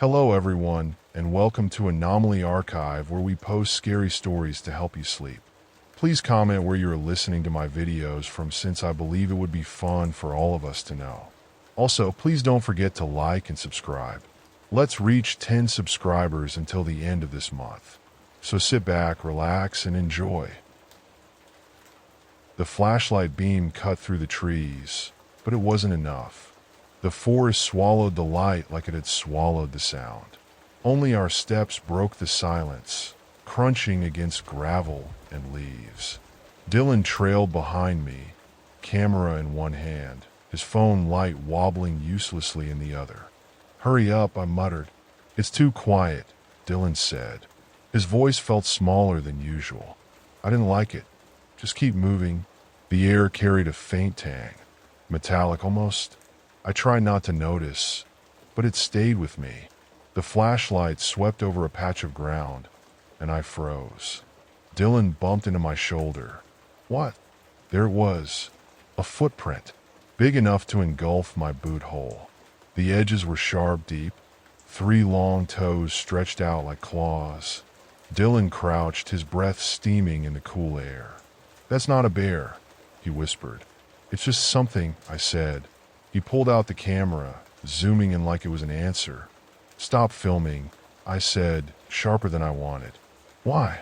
Hello everyone, and welcome to Anomaly Archive where we post scary stories to help you sleep. Please comment where you're listening to my videos from since I believe it would be fun for all of us to know. Also, please don't forget to like and subscribe. Let's reach 10 subscribers until the end of this month. So sit back, relax, and enjoy. The flashlight beam cut through the trees, but it wasn't enough. The forest swallowed the light like it had swallowed the sound. Only our steps broke the silence, crunching against gravel and leaves. Dylan trailed behind me, camera in one hand, his phone light wobbling uselessly in the other. "Hurry up," I muttered. "It's too quiet," Dylan said. His voice felt smaller than usual. I didn't like it. "Just keep moving." The air carried a faint tang, metallic almost. I tried not to notice, but it stayed with me. The flashlight swept over a patch of ground, and I froze. Dylan bumped into my shoulder. What? There it was, a footprint, big enough to engulf my boot hole. The edges were sharp deep, 3 long toes stretched out like claws. Dylan crouched, his breath steaming in the cool air. "That's not a bear," he whispered. "It's just something," I said. He pulled out the camera, zooming in like it was an answer. "Stop filming," I said, sharper than I wanted. "Why?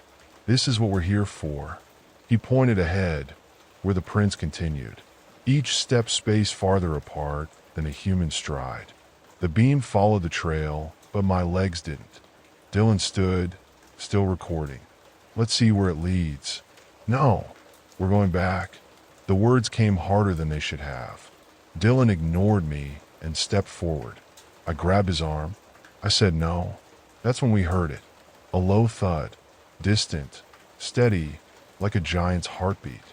This is what we're here for." He pointed ahead, where the prints continued, each step spaced farther apart than a human stride. The beam followed the trail, but my legs didn't. Dylan stood, still recording. "Let's see where it leads." "No, we're going back." The words came harder than they should have. Dylan ignored me and stepped forward. I grabbed his arm. I said no. That's when we heard it. A low thud, distant, steady, like a giant's heartbeat.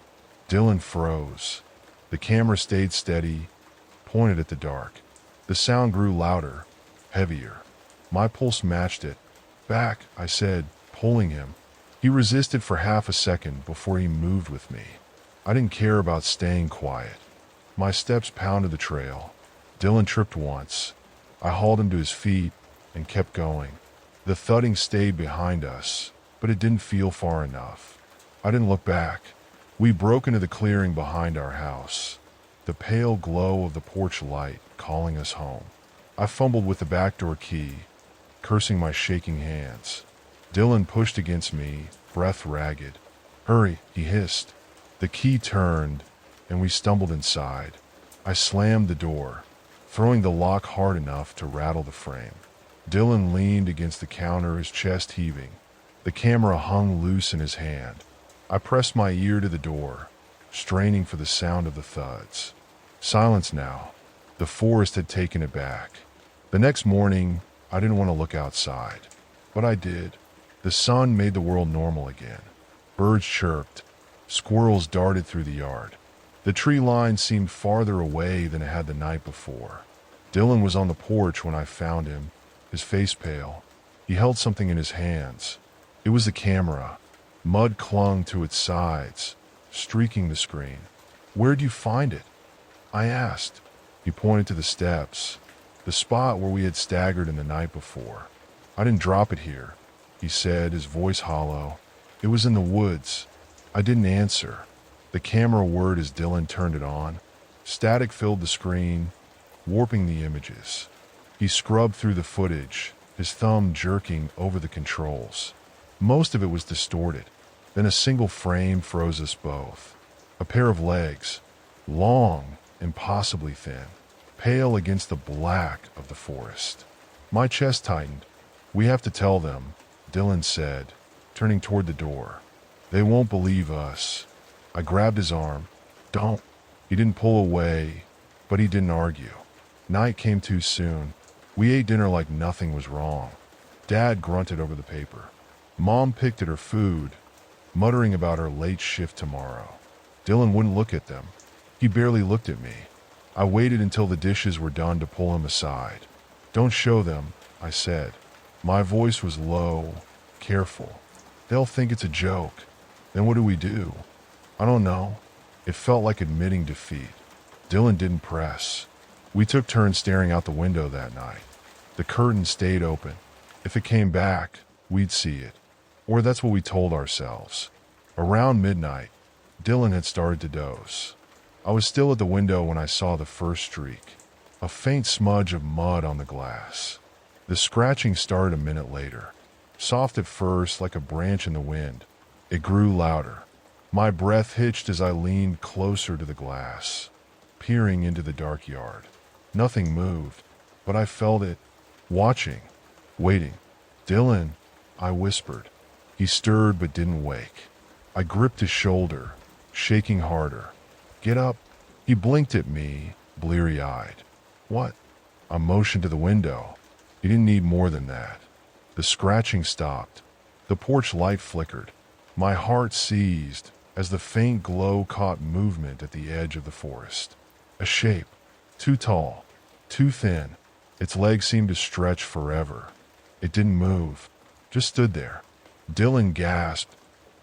Dylan froze. The camera stayed steady, pointed at the dark. The sound grew louder, heavier. My pulse matched it. "Back," I said, pulling him. He resisted for half a second before he moved with me. I didn't care about staying quiet. My steps pounded the trail. Dylan tripped once. I hauled him to his feet and kept going. The thudding stayed behind us, but it didn't feel far enough. I didn't look back. We broke into the clearing behind our house, the pale glow of the porch light calling us home. I fumbled with the back door key, cursing my shaking hands. Dylan pushed against me, breath ragged. "Hurry," he hissed. The key turned, and we stumbled inside. I slammed the door, throwing the lock hard enough to rattle the frame. Dylan leaned against the counter, his chest heaving. The camera hung loose in his hand. I pressed my ear to the door, straining for the sound of the thuds. Silence now. The forest had taken it back. The next morning, I didn't want to look outside, but I did. The sun made the world normal again. Birds chirped. Squirrels darted through the yard. The tree line seemed farther away than it had the night before. Dylan was on the porch when I found him, his face pale. He held something in his hands. It was the camera. Mud clung to its sides, streaking the screen. "Where'd you find it?" I asked. He pointed to the steps, the spot where we had staggered in the night before. "I didn't drop it here," he said, his voice hollow. "It was in the woods." I didn't answer. The camera whirred as Dylan turned it on. Static filled the screen, warping the images. He scrubbed through the footage, his thumb jerking over the controls. Most of it was distorted. Then a single frame froze us both. A pair of legs, long, impossibly thin, pale against the black of the forest. My chest tightened. "We have to tell them," Dylan said, turning toward the door. "They won't believe us." I grabbed his arm. "Don't." He didn't pull away, but he didn't argue. Night came too soon. We ate dinner like nothing was wrong. Dad grunted over the paper. Mom picked at her food, muttering about her late shift tomorrow. Dylan wouldn't look at them. He barely looked at me. I waited until the dishes were done to pull him aside. "Don't show them," I said. My voice was low, careful. "They'll think it's a joke. Then what do we do?" "I don't know." It felt like admitting defeat. Dylan didn't press. We took turns staring out the window that night. The curtain stayed open. If it came back, we'd see it. Or that's what we told ourselves. Around midnight, Dylan had started to doze. I was still at the window when I saw the first streak, a faint smudge of mud on the glass. The scratching started a minute later, soft at first like a branch in the wind. It grew louder. My breath hitched as I leaned closer to the glass, peering into the dark yard. Nothing moved, but I felt it, watching, waiting. "Dylan," I whispered. He stirred but didn't wake. I gripped his shoulder, shaking harder. "Get up." He blinked at me, bleary-eyed. "What?" I motioned to the window. He didn't need more than that. The scratching stopped. The porch light flickered. My heart seized as the faint glow caught movement at the edge of the forest. A shape, too tall, too thin. Its legs seemed to stretch forever. It didn't move, just stood there. Dylan gasped,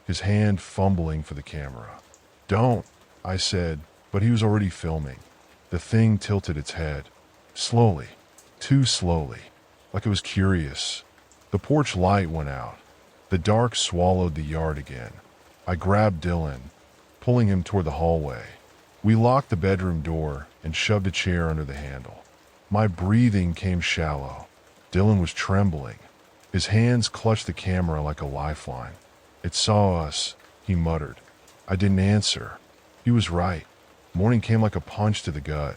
his hand fumbling for the camera. "Don't," I said, but he was already filming. The thing tilted its head, slowly, too slowly, like it was curious. The porch light went out. The dark swallowed the yard again. I grabbed Dylan, pulling him toward the hallway. We locked the bedroom door and shoved a chair under the handle. My breathing came shallow. Dylan was trembling. His hands clutched the camera like a lifeline. "It saw us," he muttered. I didn't answer. He was right. Morning came like a punch to the gut.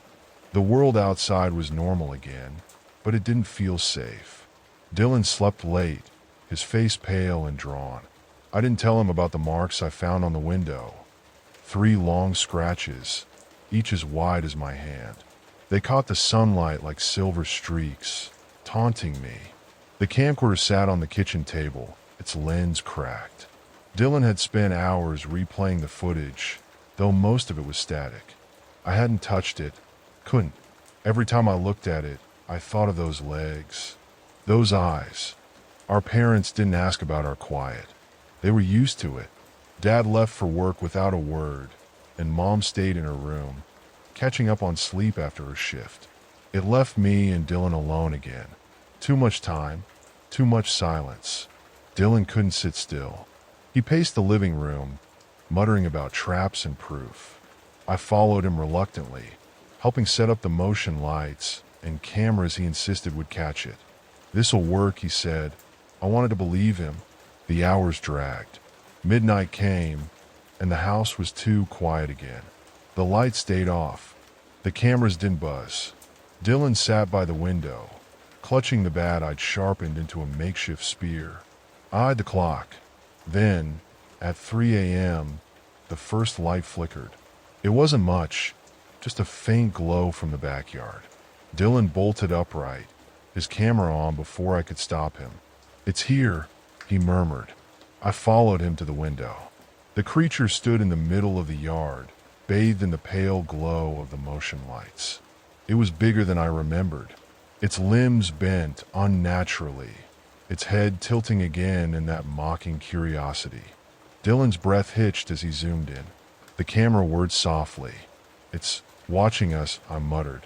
The world outside was normal again, but it didn't feel safe. Dylan slept late, his face pale and drawn. I didn't tell him about the marks I found on the window. 3 long scratches, each as wide as my hand. They caught the sunlight like silver streaks, taunting me. The camcorder sat on the kitchen table, its lens cracked. Dylan had spent hours replaying the footage, though most of it was static. I hadn't touched it, couldn't. Every time I looked at it, I thought of those legs, those eyes. Our parents didn't ask about our quiet. They were used to it. Dad left for work without a word, and Mom stayed in her room, catching up on sleep after her shift. It left me and Dylan alone again. Too much time, too much silence. Dylan couldn't sit still. He paced the living room, muttering about traps and proof. I followed him reluctantly, helping set up the motion lights and cameras he insisted would catch it. "This'll work," he said. I wanted to believe him. The hours dragged. Midnight came, and the house was too quiet again. The lights stayed off. The cameras didn't buzz. Dylan sat by the window, clutching the bat I'd sharpened into a makeshift spear. I eyed the clock. Then, at 3 a.m., the first light flickered. It wasn't much, just a faint glow from the backyard. Dylan bolted upright, his camera on before I could stop him. "It's here," he murmured. I followed him to the window. The creature stood in the middle of the yard, bathed in the pale glow of the motion lights. It was bigger than I remembered. Its limbs bent unnaturally, its head tilting again in that mocking curiosity. Dylan's breath hitched as he zoomed in. The camera whirred softly. "It's watching us," I muttered.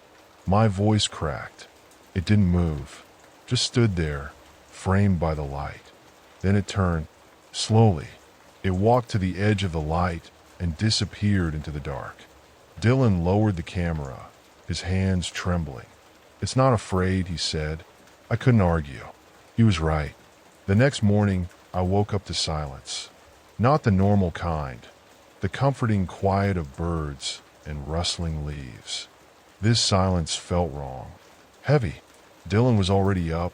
My voice cracked. It didn't move, just stood there, framed by the light. Then it turned, slowly. It walked to the edge of the light and disappeared into the dark. Dylan lowered the camera, his hands trembling. "It's not afraid," he said. I couldn't argue. He was right. The next morning, I woke up to silence. Not the normal kind, the comforting quiet of birds and rustling leaves. This silence felt wrong, heavy. Dylan was already up,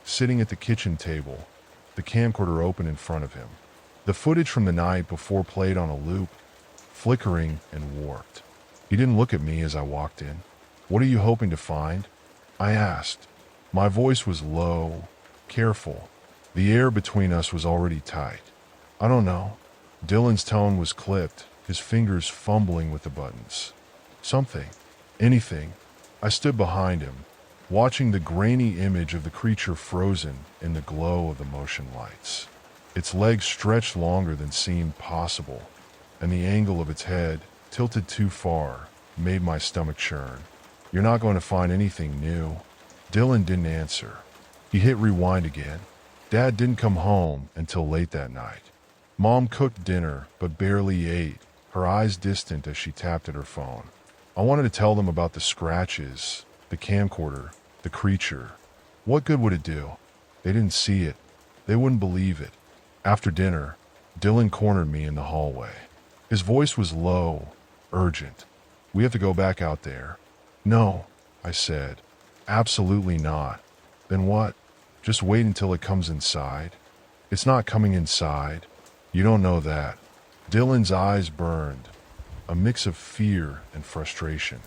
sitting at the kitchen table, the camcorder open in front of him. The footage from the night before played on a loop, flickering and warped. He didn't look at me as I walked in. "What are you hoping to find?" I asked. My voice was low, careful. The air between us was already tight. "I don't know." Dylan's tone was clipped, his fingers fumbling with the buttons. "Something. Anything." I stood behind him, watching the grainy image of the creature frozen in the glow of the motion lights. Its legs stretched longer than seemed possible, and the angle of its head, tilted too far, made my stomach churn. "You're not going to find anything new," Dylan didn't answer. He hit rewind again. Dad didn't come home until late that night. Mom cooked dinner, but barely ate, her eyes distant as she tapped at her phone. I wanted to tell them about the scratches, the camcorder, the creature. What good would it do? They didn't see it. They wouldn't believe it. After dinner, Dylan cornered me in the hallway. His voice was low, urgent. We have to go back out there. No, I said. Absolutely not. Then what? Just wait until it comes inside? It's not coming inside. You don't know that. Dylan's eyes burned, a mix of fear and frustration.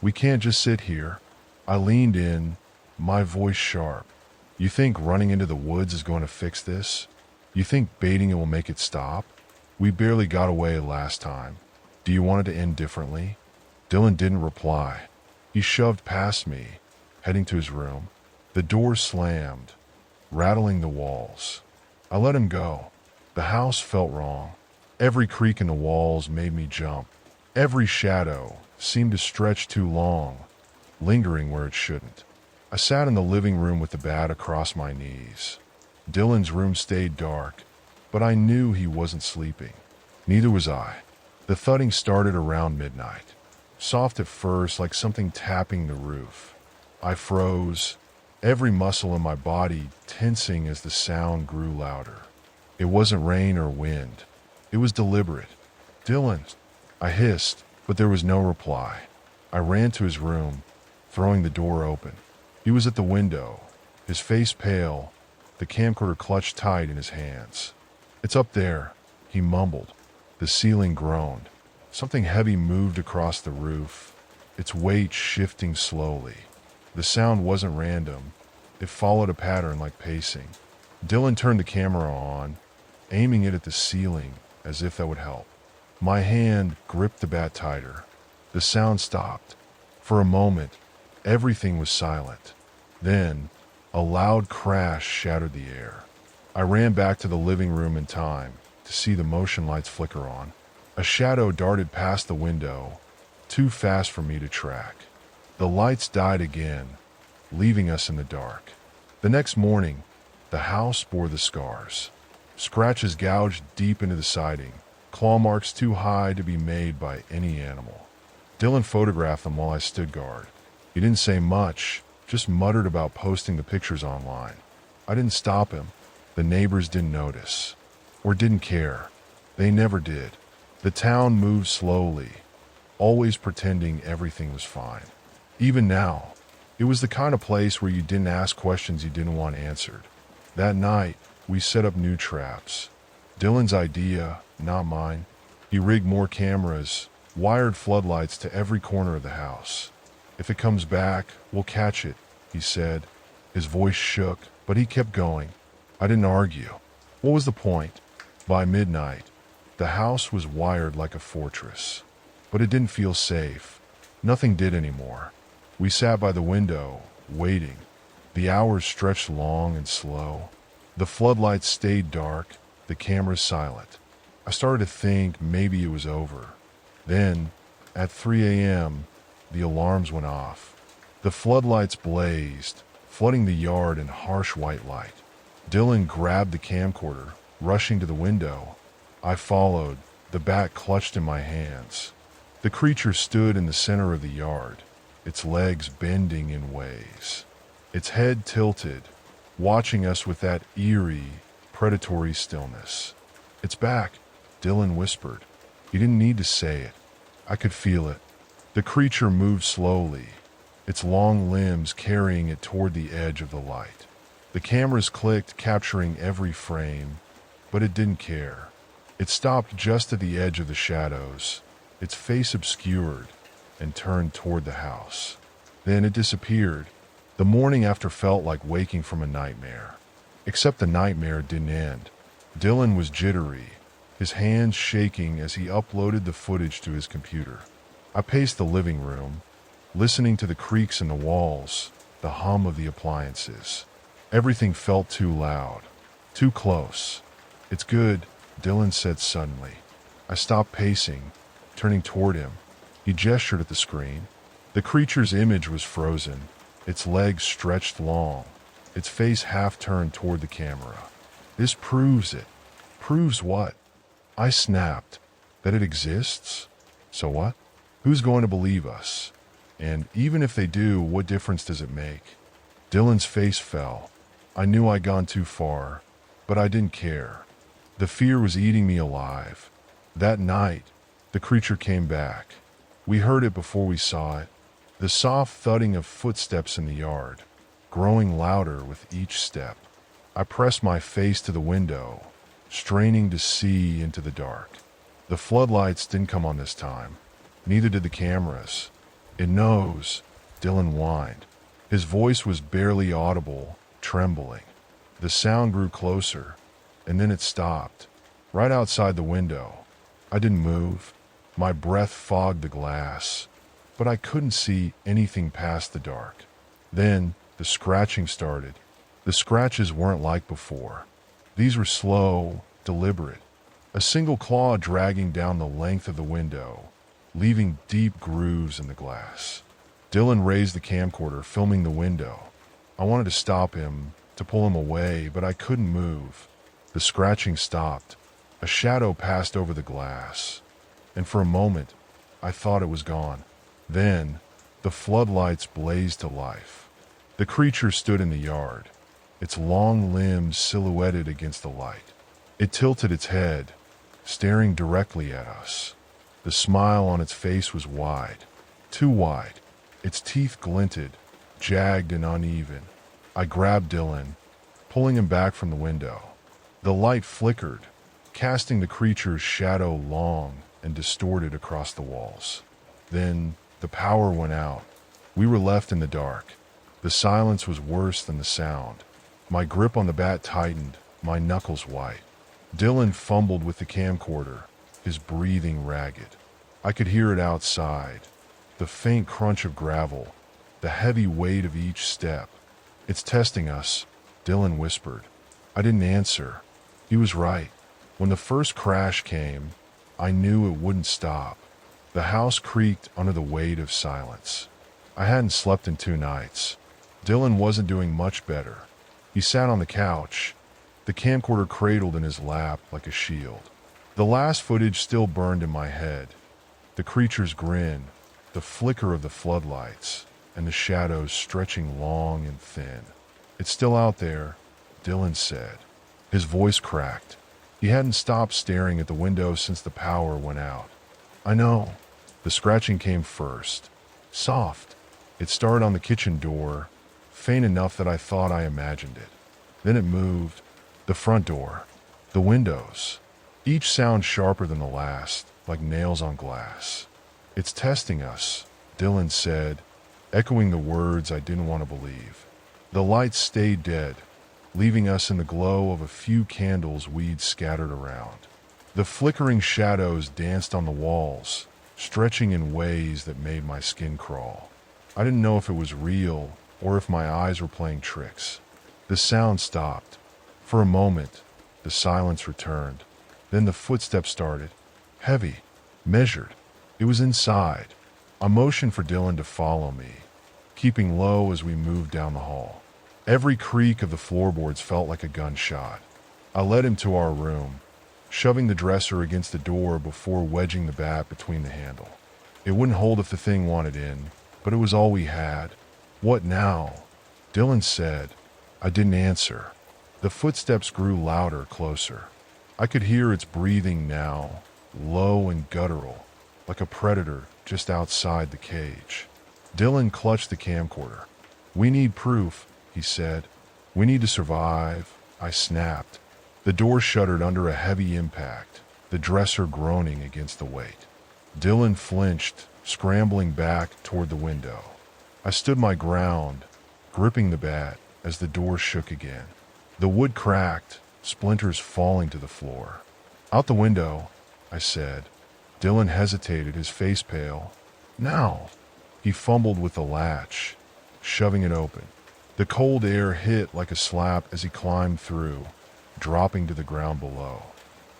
We can't just sit here. I leaned in, my voice sharp. You think running into the woods is going to fix this? You think baiting it will make it stop? We barely got away last time. Do you want it to end differently? Dylan didn't reply. He shoved past me, heading to his room. The door slammed, rattling the walls. I let him go. The house felt wrong. Every creak in the walls made me jump. Every shadow seemed to stretch too long, lingering where it shouldn't. I sat in the living room with the bat across my knees. Dylan's room stayed dark, but I knew he wasn't sleeping. Neither was I. The thudding started around midnight. Soft at first, like something tapping the roof. I froze, every muscle in my body tensing as the sound grew louder. It wasn't rain or wind. It was deliberate. Dylan, I hissed, but there was no reply. I ran to his room, throwing the door open. He was at the window, his face pale, the camcorder clutched tight in his hands. It's up there, he mumbled. The ceiling groaned. Something heavy moved across the roof, its weight shifting slowly. The sound wasn't random. It followed a pattern like pacing. Dylan turned the camera on, aiming it at the ceiling as if that would help. My hand gripped the bat tighter. The sound stopped. For a moment, everything was silent. Then, a loud crash shattered the air. I ran back to the living room in time to see the motion lights flicker on. A shadow darted past the window, too fast for me to track. The lights died again, leaving us in the dark. The next morning, the house bore the scars. Scratches gouged deep into the siding, claw marks too high to be made by any animal. Dylan photographed them while I stood guard. He didn't say much, just muttered about posting the pictures online. I didn't stop him. The neighbors didn't notice, or didn't care. They never did. The town moved slowly, always pretending everything was fine. Even now, it was the kind of place where you didn't ask questions you didn't want answered. That night, we set up new traps. Dylan's idea, not mine. He rigged more cameras, wired floodlights to every corner of the house. If it comes back, we'll catch it, he said. His voice shook, but he kept going. I didn't argue. What was the point? By midnight, the house was wired like a fortress. But it didn't feel safe. Nothing did anymore. We sat by the window, waiting. The hours stretched long and slow. The floodlights stayed dark, the cameras silent. I started to think maybe it was over. Then, at 3 a.m., the alarms went off. The floodlights blazed, flooding the yard in harsh white light. Dylan grabbed the camcorder, rushing to the window. I followed, the bat clutched in my hands. The creature stood in the center of the yard, its legs bending in ways. Its head tilted, watching us with that eerie, predatory stillness. It's back, Dylan whispered. He didn't need to say it. I could feel it. The creature moved slowly, its long limbs carrying it toward the edge of the light. The cameras clicked, capturing every frame, but it didn't care. It stopped just at the edge of the shadows, its face obscured, and turned toward the house. Then it disappeared. The morning after felt like waking from a nightmare. Except the nightmare didn't end. Dylan was jittery, his hands shaking as he uploaded the footage to his computer. I paced the living room, listening to the creaks in the walls, the hum of the appliances. Everything felt too loud, too close. It's good, Dylan said suddenly. I stopped pacing, turning toward him. He gestured at the screen. The creature's image was frozen, its legs stretched long, its face half turned toward the camera. This proves it. Proves what? I snapped. That it exists? So what? Who's going to believe us? And even if they do, what difference does it make? Dylan's face fell. I knew I'd gone too far, but I didn't care. The fear was eating me alive. That night, the creature came back. We heard it before we saw it. The soft thudding of footsteps in the yard, growing louder with each step. I pressed my face to the window, straining to see into the dark. The floodlights didn't come on this time. Neither did the cameras. It knows, Dylan whined. His voice was barely audible, trembling. The sound grew closer, and then it stopped, right outside the window. I didn't move. My breath fogged the glass, but I couldn't see anything past the dark. Then the scratching started. The scratches weren't like before. These were slow, deliberate. A single claw dragging down the length of the window, leaving deep grooves in the glass. Dylan raised the camcorder, filming the window. I wanted to stop him, to pull him away, but I couldn't move. The scratching stopped. A shadow passed over the glass, and for a moment, I thought it was gone. Then, the floodlights blazed to life. The creature stood in the yard, its long limbs silhouetted against the light. It tilted its head, staring directly at us. The smile on its face was wide, too wide. Its teeth glinted, jagged and uneven. I grabbed Dylan, pulling him back from the window. The light flickered, casting the creature's shadow long and distorted across the walls. Then the power went out. We were left in the dark. The silence was worse than the sound. My grip on the bat tightened, my knuckles white. Dylan fumbled with the camcorder, his breathing ragged. I could hear it outside, the faint crunch of gravel, the heavy weight of each step. It's testing us, Dylan whispered. I didn't answer. He was right. When the first crash came, I knew it wouldn't stop. The house creaked under the weight of silence. I hadn't slept in 2 nights. Dylan wasn't doing much better. He sat on the couch, the camcorder cradled in his lap like a shield. The last footage still burned in my head. The creature's grin, the flicker of the floodlights, and the shadows stretching long and thin. It's still out there, Dylan said. His voice cracked. He hadn't stopped staring at the window since the power went out. I know. The scratching came first. Soft. It started on the kitchen door, faint enough that I thought I imagined it. Then it moved. The front door. The windows. Each sound sharper than the last, like nails on glass. It's testing us, Dylan said, echoing the words I didn't want to believe. The lights stayed dead, leaving us in the glow of a few candles we'd scattered around. The flickering shadows danced on the walls, stretching in ways that made my skin crawl. I didn't know if it was real or if my eyes were playing tricks. The sound stopped. For a moment, the silence returned. Then the footsteps started, heavy, measured. It was inside. I motioned for Dylan to follow me, keeping low as we moved down the hall. Every creak of the floorboards felt like a gunshot. I led him to our room, shoving the dresser against the door before wedging the bat between the handle. It wouldn't hold if the thing wanted in, but it was all we had. What now? Dylan said. I didn't answer. The footsteps grew louder, closer. I could hear its breathing now, low and guttural, like a predator just outside the cage. Dylan clutched the camcorder. We need proof, he said. We need to survive, I snapped. The door shuddered under a heavy impact, the dresser groaning against the weight. Dylan flinched, scrambling back toward the window. I stood my ground, gripping the bat as the door shook again. The wood cracked, splinters falling to the floor. Out the window, I said. Dylan hesitated, his face pale. Now. He fumbled with the latch, shoving it open. The cold air hit like a slap as he climbed through, dropping to the ground below.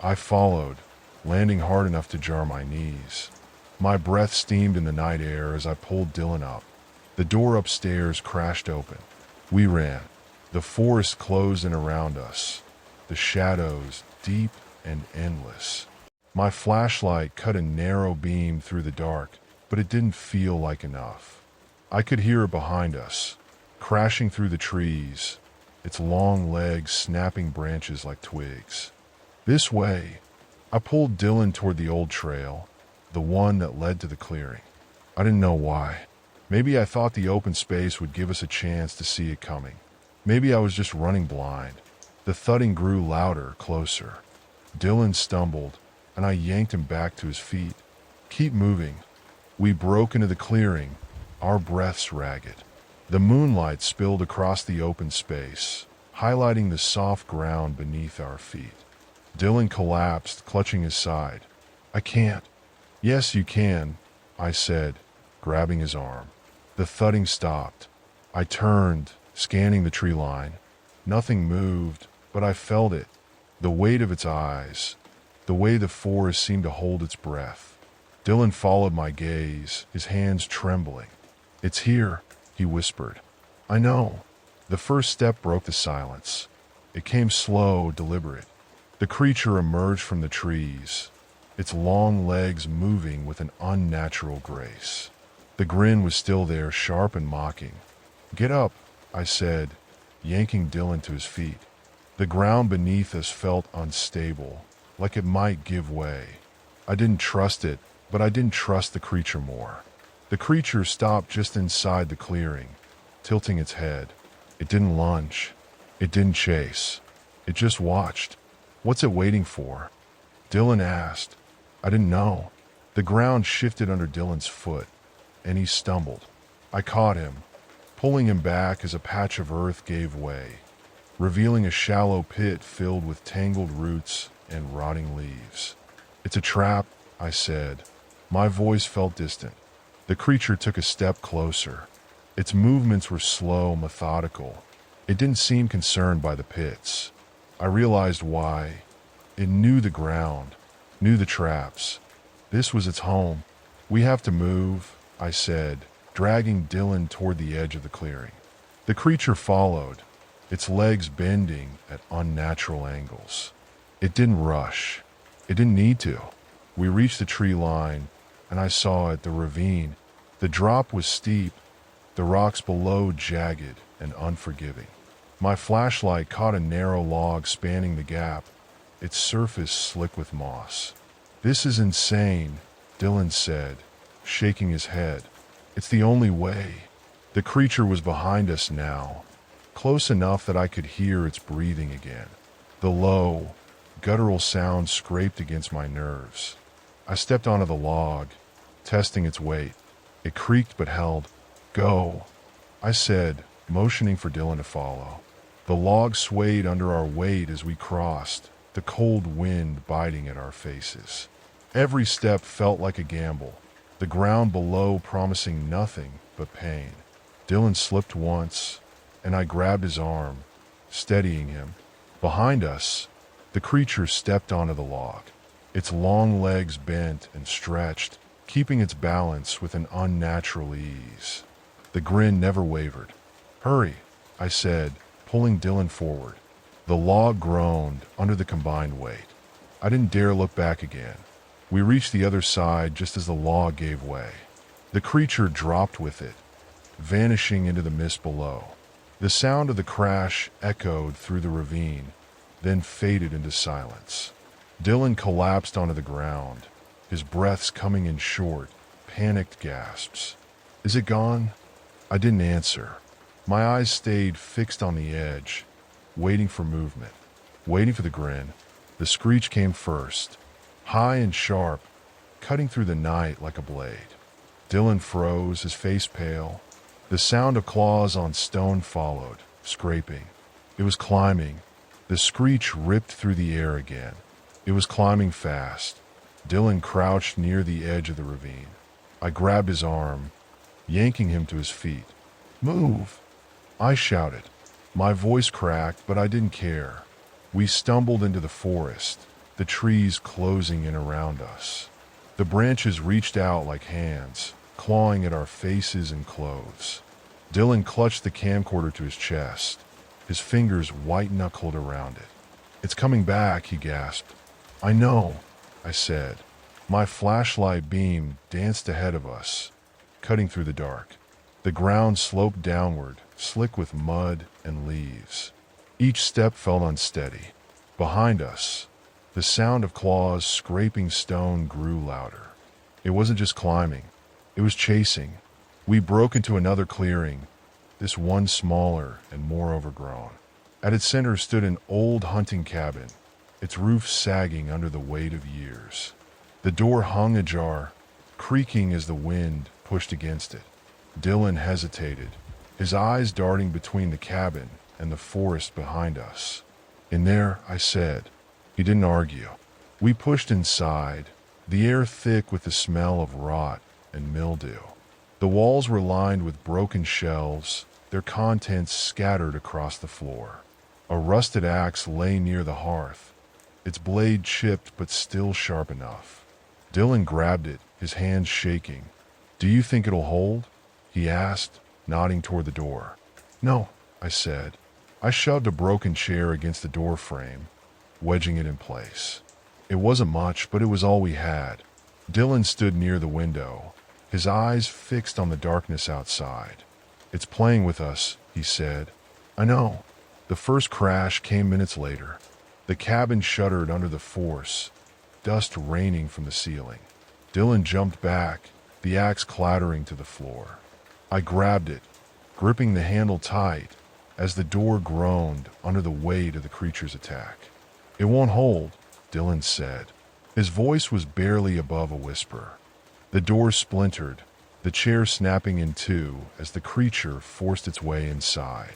I followed, landing hard enough to jar my knees. My breath steamed in the night air as I pulled Dylan up. The door upstairs crashed open. We ran. The forest closed in around us, the shadows deep and endless. My flashlight cut a narrow beam through the dark, but it didn't feel like enough. I could hear it behind us, crashing through the trees, its long legs snapping branches like twigs. This way. I pulled Dylan toward the old trail, the one that led to the clearing. I didn't know why. Maybe I thought the open space would give us a chance to see it coming. Maybe I was just running blind. The thudding grew louder, closer. Dylan stumbled, and I yanked him back to his feet. Keep moving. We broke into the clearing, our breaths ragged. The moonlight spilled across the open space, highlighting the soft ground beneath our feet. Dylan collapsed, clutching his side. I can't. Yes, you can, I said, grabbing his arm. The thudding stopped. I turned, scanning the tree line. Nothing moved, but I felt it. The weight of its eyes, the way the forest seemed to hold its breath. Dylan followed my gaze, his hands trembling. It's here, he whispered. I know. The first step broke the silence. It came slow, deliberate. The creature emerged from the trees, its long legs moving with an unnatural grace. The grin was still there, sharp and mocking. Get up, I said, yanking Dylan to his feet. The ground beneath us felt unstable, like it might give way. I didn't trust it, but I didn't trust the creature more. The creature stopped just inside the clearing, tilting its head. It didn't lunge. It didn't chase. It just watched. What's it waiting for? Dylan asked. I didn't know. The ground shifted under Dylan's foot, and he stumbled. I caught him, pulling him back as a patch of earth gave way, revealing a shallow pit filled with tangled roots and rotting leaves. It's a trap, I said. My voice felt distant. The creature took a step closer. Its movements were slow, methodical. It didn't seem concerned by the pits. I realized why. It knew the ground, knew the traps. This was its home. We have to move, I said, dragging Dylan toward the edge of the clearing. The creature followed, its legs bending at unnatural angles. It didn't rush. It didn't need to. We reached the tree line, and I saw it, the ravine. The drop was steep, the rocks below jagged and unforgiving. My flashlight caught a narrow log spanning the gap, its surface slick with moss. This is insane, Dylan said, shaking his head. It's the only way. The creature was behind us now, close enough that I could hear its breathing again. The low, guttural sound scraped against my nerves. I stepped onto the log, testing its weight. It creaked but held. Go, I said, motioning for Dylan to follow. The log swayed under our weight as we crossed, the cold wind biting at our faces. Every step felt like a gamble, the ground below promising nothing but pain. Dylan slipped once, and I grabbed his arm, steadying him. Behind us, the creature stepped onto the log. Its long legs bent and stretched, keeping its balance with an unnatural ease. The grin never wavered. Hurry, I said, pulling Dylan forward. The log groaned under the combined weight. I didn't dare look back again. We reached the other side just as the log gave way. The creature dropped with it, vanishing into the mist below. The sound of the crash echoed through the ravine, then faded into silence. Dylan collapsed onto the ground, his breaths coming in short, panicked gasps. Is it gone? I didn't answer. My eyes stayed fixed on the edge, waiting for movement, waiting for the grin. The screech came first, high and sharp, cutting through the night like a blade. Dylan froze, his face pale. The sound of claws on stone followed, scraping. It was climbing. The screech ripped through the air again. It was climbing fast. Dylan crouched near the edge of the ravine. I grabbed his arm, yanking him to his feet. Move, I shouted. My voice cracked, but I didn't care. We stumbled into the forest, the trees closing in around us. The branches reached out like hands, clawing at our faces and clothes. Dylan clutched the camcorder to his chest, his fingers white-knuckled around it. "It's coming back," he gasped. "I know," I said. My flashlight beam danced ahead of us, cutting through the dark. The ground sloped downward, slick with mud and leaves. Each step felt unsteady. Behind us, the sound of claws scraping stone grew louder. It wasn't just climbing, it was chasing. We broke into another clearing, this one smaller and more overgrown. At its center stood an old hunting cabin, its roof sagging under the weight of years. The door hung ajar, creaking as the wind pushed against it. Dylan hesitated, his eyes darting between the cabin and the forest behind us. "In there," I said. He didn't argue. We pushed inside, the air thick with the smell of rot and mildew. The walls were lined with broken shelves, their contents scattered across the floor. A rusted axe lay near the hearth, its blade chipped but still sharp enough. Dylan grabbed it, his hands shaking. "Do you think it'll hold?" he asked, nodding toward the door. "No," I said. I shoved a broken chair against the door frame, wedging it in place. It wasn't much, but it was all we had. Dylan stood near the window, his eyes fixed on the darkness outside. "It's playing with us," he said. "I know." The first crash came minutes later. The cabin shuddered under the force, dust raining from the ceiling. Dylan jumped back, the axe clattering to the floor. I grabbed it, gripping the handle tight, as the door groaned under the weight of the creature's attack. "It won't hold," Dylan said. His voice was barely above a whisper. The door splintered, the chair snapping in two as the creature forced its way inside.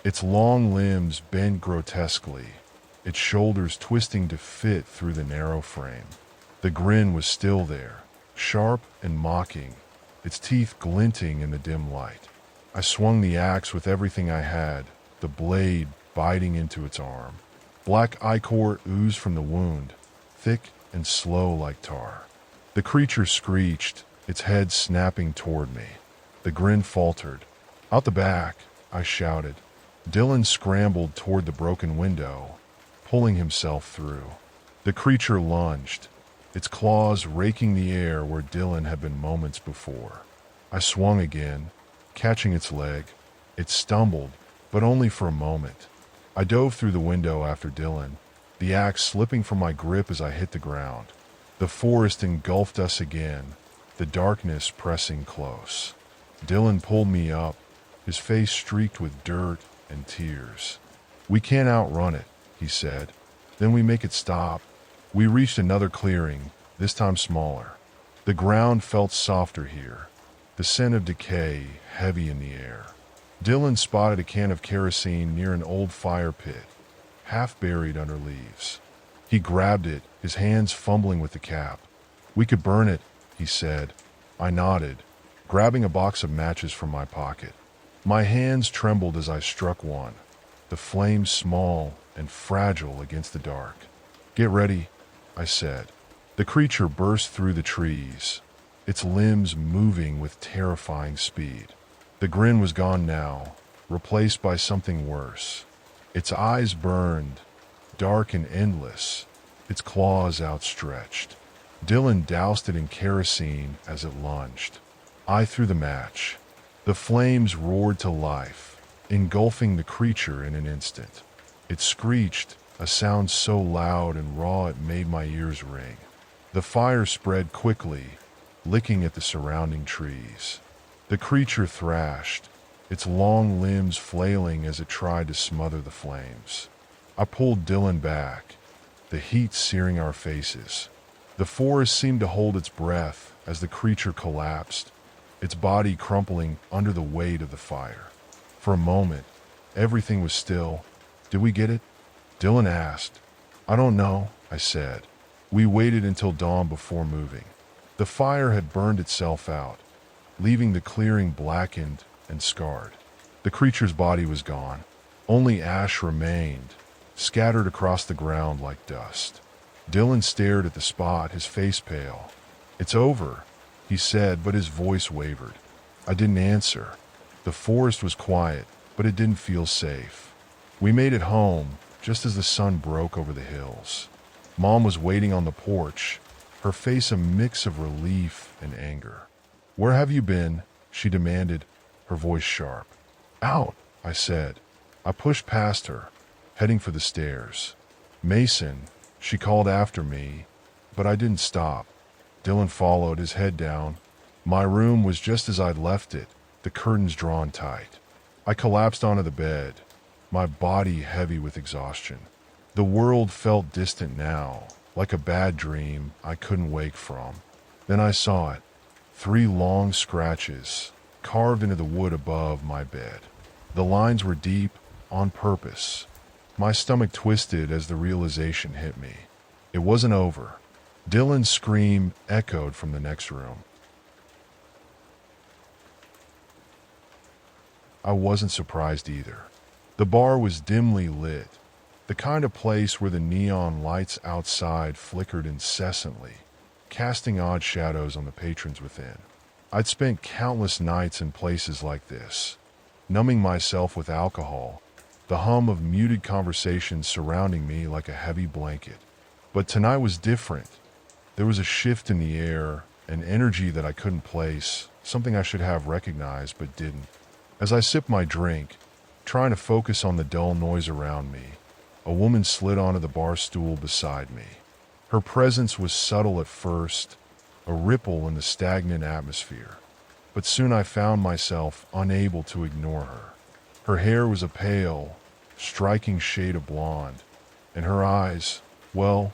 Its long limbs bent grotesquely, its shoulders twisting to fit through the narrow frame. The grin was still there, sharp and mocking, its teeth glinting in the dim light. I swung the axe with everything I had, the blade biting into its arm. Black ichor oozed from the wound, thick and slow like tar. The creature screeched, its head snapping toward me. The grin faltered. "Out the back," I shouted. Dylan scrambled toward the broken window, pulling himself through. The creature lunged, its claws raking the air where Dylan had been moments before. I swung again, catching its leg. It stumbled, but only for a moment. I dove through the window after Dylan, the axe slipping from my grip as I hit the ground. The forest engulfed us again, the darkness pressing close. Dylan pulled me up, his face streaked with dirt and tears. "We can't outrun it," he said. "Then we make it stop." We reached another clearing, this time smaller. The ground felt softer here, the scent of decay heavy in the air. Dylan spotted a can of kerosene near an old fire pit, half buried under leaves. He grabbed it, his hands fumbling with the cap. "We could burn it," he said. I nodded, grabbing a box of matches from my pocket. My hands trembled as I struck one, the flame small and fragile against the dark. "Get ready," I said. The creature burst through the trees, its limbs moving with terrifying speed. The grin was gone now, replaced by something worse. Its eyes burned, dark and endless, its claws outstretched. Dylan doused it in kerosene as it lunged. I threw the match. The flames roared to life, engulfing the creature in an instant. It screeched, a sound so loud and raw it made my ears ring. The fire spread quickly, licking at the surrounding trees. The creature thrashed, its long limbs flailing as it tried to smother the flames. I pulled Dylan back, the heat searing our faces. The forest seemed to hold its breath as the creature collapsed, its body crumpling under the weight of the fire. For a moment, everything was still. "Did we get it?" Dylan asked. "I don't know," I said. We waited until dawn before moving. The fire had burned itself out, leaving the clearing blackened and scarred. The creature's body was gone. Only ash remained, scattered across the ground like dust. Dylan stared at the spot, his face pale. "It's over," he said, but his voice wavered. I didn't answer. The forest was quiet, but it didn't feel safe. We made it home just as the sun broke over the hills. Mom was waiting on the porch, her face a mix of relief and anger. "Where have you been?" she demanded, her voice sharp. "Out," I said. I pushed past her, heading for the stairs. "Mason," she called after me, but I didn't stop. Dylan followed, his head down. My room was just as I'd left it, the curtains drawn tight. I collapsed onto the bed, my body heavy with exhaustion. The world felt distant now, like a bad dream I couldn't wake from. Then I saw it. 3 long scratches, carved into the wood above my bed. The lines were deep, on purpose. My stomach twisted as the realization hit me. It wasn't over. Dylan's scream echoed from the next room. I wasn't surprised either. The bar was dimly lit, the kind of place where the neon lights outside flickered incessantly, casting odd shadows on the patrons within. I'd spent countless nights in places like this, numbing myself with alcohol, the hum of muted conversations surrounding me like a heavy blanket. But tonight was different. There was a shift in the air, an energy that I couldn't place, something I should have recognized but didn't. As I sipped my drink, trying to focus on the dull noise around me, a woman slid onto the bar stool beside me. Her presence was subtle at first, a ripple in the stagnant atmosphere. But soon I found myself unable to ignore her. Her hair was a pale, striking shade of blonde, and her eyes, well,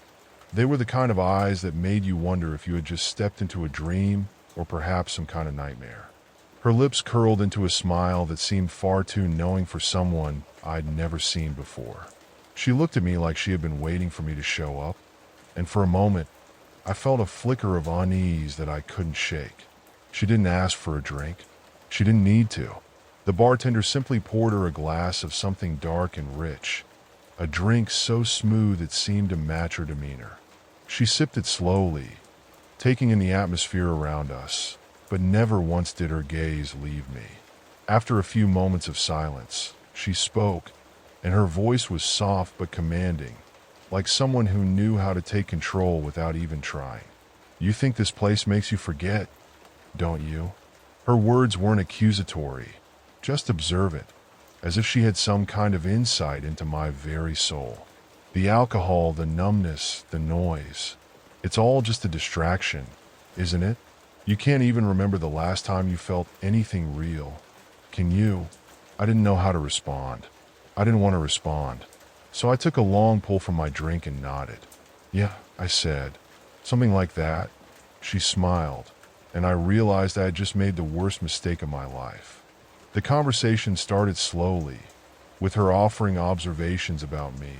they were the kind of eyes that made you wonder if you had just stepped into a dream or perhaps some kind of nightmare. Her lips curled into a smile that seemed far too knowing for someone I'd never seen before. She looked at me like she had been waiting for me to show up, and for a moment, I felt a flicker of unease that I couldn't shake. She didn't ask for a drink. She didn't need to. The bartender simply poured her a glass of something dark and rich, a drink so smooth it seemed to match her demeanor. She sipped it slowly, taking in the atmosphere around us, but never once did her gaze leave me. After a few moments of silence, she spoke, and her voice was soft but commanding, like someone who knew how to take control without even trying. "You think this place makes you forget, don't you?" Her words weren't accusatory, just observant, as if she had some kind of insight into my very soul. "The alcohol, the numbness, the noise, it's all just a distraction, isn't it? You can't even remember the last time you felt anything real, can you?" I didn't know how to respond. I didn't want to respond. So I took a long pull from my drink and nodded. "Yeah," I said. "Something like that." She smiled, and I realized I had just made the worst mistake of my life. The conversation started slowly, with her offering observations about me,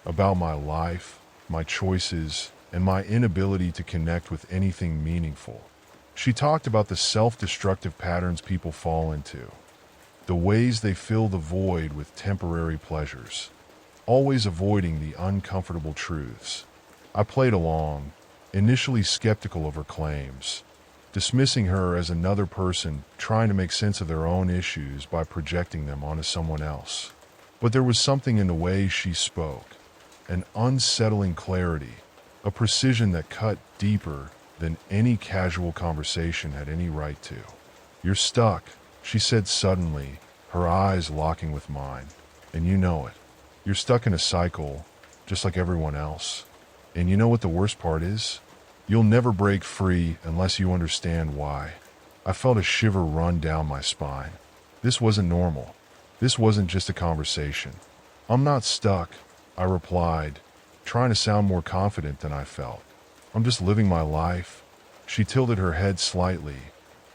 about my life, my choices, and my inability to connect with anything meaningful. She talked about the self-destructive patterns people fall into, the ways they fill the void with temporary pleasures, always avoiding the uncomfortable truths. I played along, initially skeptical of her claims, dismissing her as another person trying to make sense of their own issues by projecting them onto someone else. But there was something in the way she spoke, an unsettling clarity, a precision that cut deeper than any casual conversation had any right to. "You're stuck," she said suddenly, her eyes locking with mine. "And you know it. You're stuck in a cycle, just like everyone else. And you know what the worst part is? You'll never break free unless you understand why." I felt a shiver run down my spine. This wasn't normal. This wasn't just a conversation. "I'm not stuck," I replied, trying to sound more confident than I felt. "I'm just living my life." She tilted her head slightly,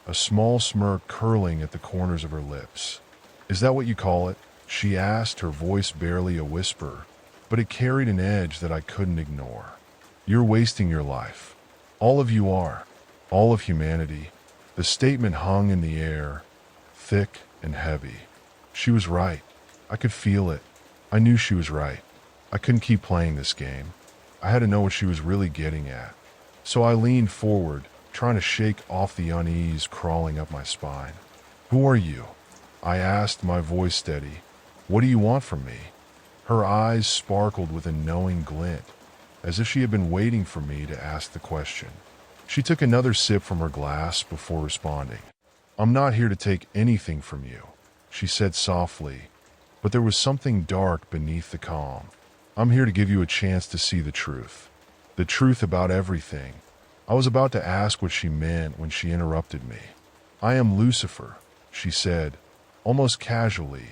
a small smirk curling at the corners of her lips. "Is that what you call it?" she asked, her voice barely a whisper, but it carried an edge that I couldn't ignore. "You're wasting your life. All of you are. All of humanity." The statement hung in the air, thick and heavy. She was right. I could feel it. I knew she was right. I couldn't keep playing this game. I had to know what she was really getting at. So I leaned forward, trying to shake off the unease crawling up my spine. "Who are you?" I asked, my voice steady. What do you want from me? Her eyes sparkled with a knowing glint, as if she had been waiting for me to ask the question. She took another sip from her glass before responding. I'm not here to take anything from you, she said softly, but there was something dark beneath the calm. I'm here to give you a chance to see the truth. The truth about everything. I was about to ask what she meant when she interrupted me. I am Lucifer, she said, almost casually,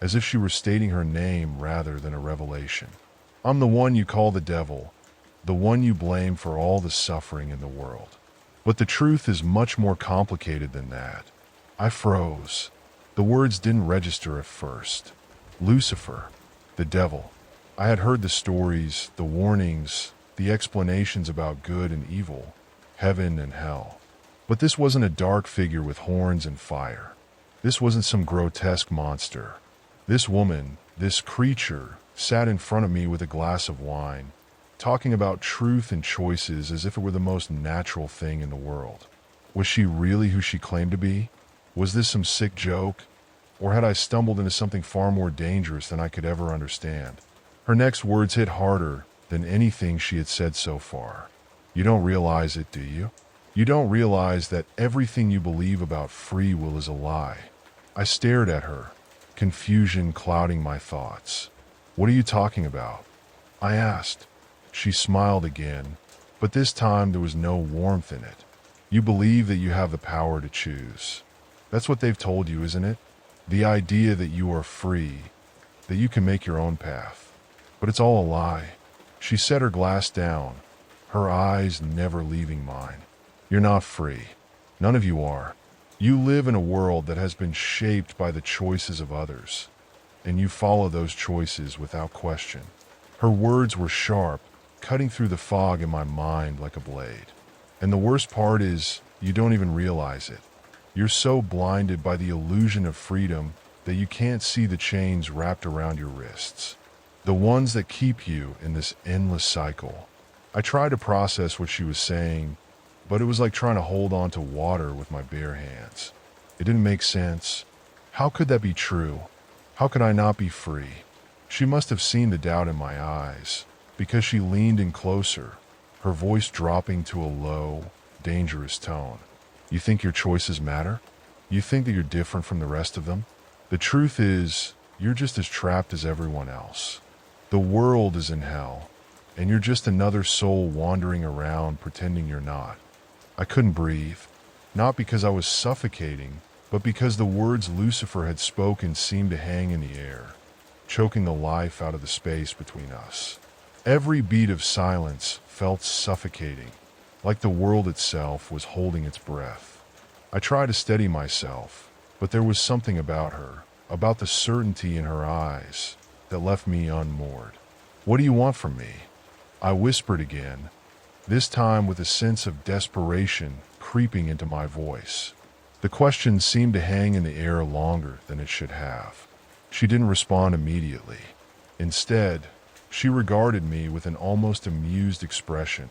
as if she were stating her name rather than a revelation. I'm the one you call the devil, the one you blame for all the suffering in the world. But the truth is much more complicated than that. I froze. The words didn't register at first. Lucifer, the devil. I had heard the stories, the warnings, the explanations about good and evil, heaven and hell. But this wasn't a dark figure with horns and fire. This wasn't some grotesque monster. This woman, this creature, sat in front of me with a glass of wine, talking about truth and choices as if it were the most natural thing in the world. Was she really who she claimed to be? Was this some sick joke? Or had I stumbled into something far more dangerous than I could ever understand? Her next words hit harder than anything she had said so far. You don't realize it, do you? You don't realize that everything you believe about free will is a lie. I stared at her, confusion clouding my thoughts. What are you talking about? I asked. She smiled again, but this time there was no warmth in it. You believe that you have the power to choose. That's what they've told you, isn't it? The idea that you are free, that you can make your own path. But it's all a lie. She set her glass down, her eyes never leaving mine. You're not free. None of you are. You live in a world that has been shaped by the choices of others, and you follow those choices without question. Her words were sharp, cutting through the fog in my mind like a blade. And the worst part is, you don't even realize it. You're so blinded by the illusion of freedom that you can't see the chains wrapped around your wrists. The ones that keep you in this endless cycle. I tried to process what she was saying, but it was like trying to hold on to water with my bare hands. It didn't make sense. How could that be true? How could I not be free? She must have seen the doubt in my eyes, because she leaned in closer, her voice dropping to a low, dangerous tone. You think your choices matter? You think that you're different from the rest of them? The truth is, you're just as trapped as everyone else. The world is in hell, and you're just another soul wandering around pretending you're not. I couldn't breathe, not because I was suffocating, but because the words Lucifer had spoken seemed to hang in the air, choking the life out of the space between us. Every beat of silence felt suffocating, like the world itself was holding its breath. I tried to steady myself, but there was something about her, about the certainty in her eyes, that left me unmoored. What do you want from me? I whispered again, this time with a sense of desperation creeping into my voice. The question seemed to hang in the air longer than it should have. She didn't respond immediately. Instead, she regarded me with an almost amused expression,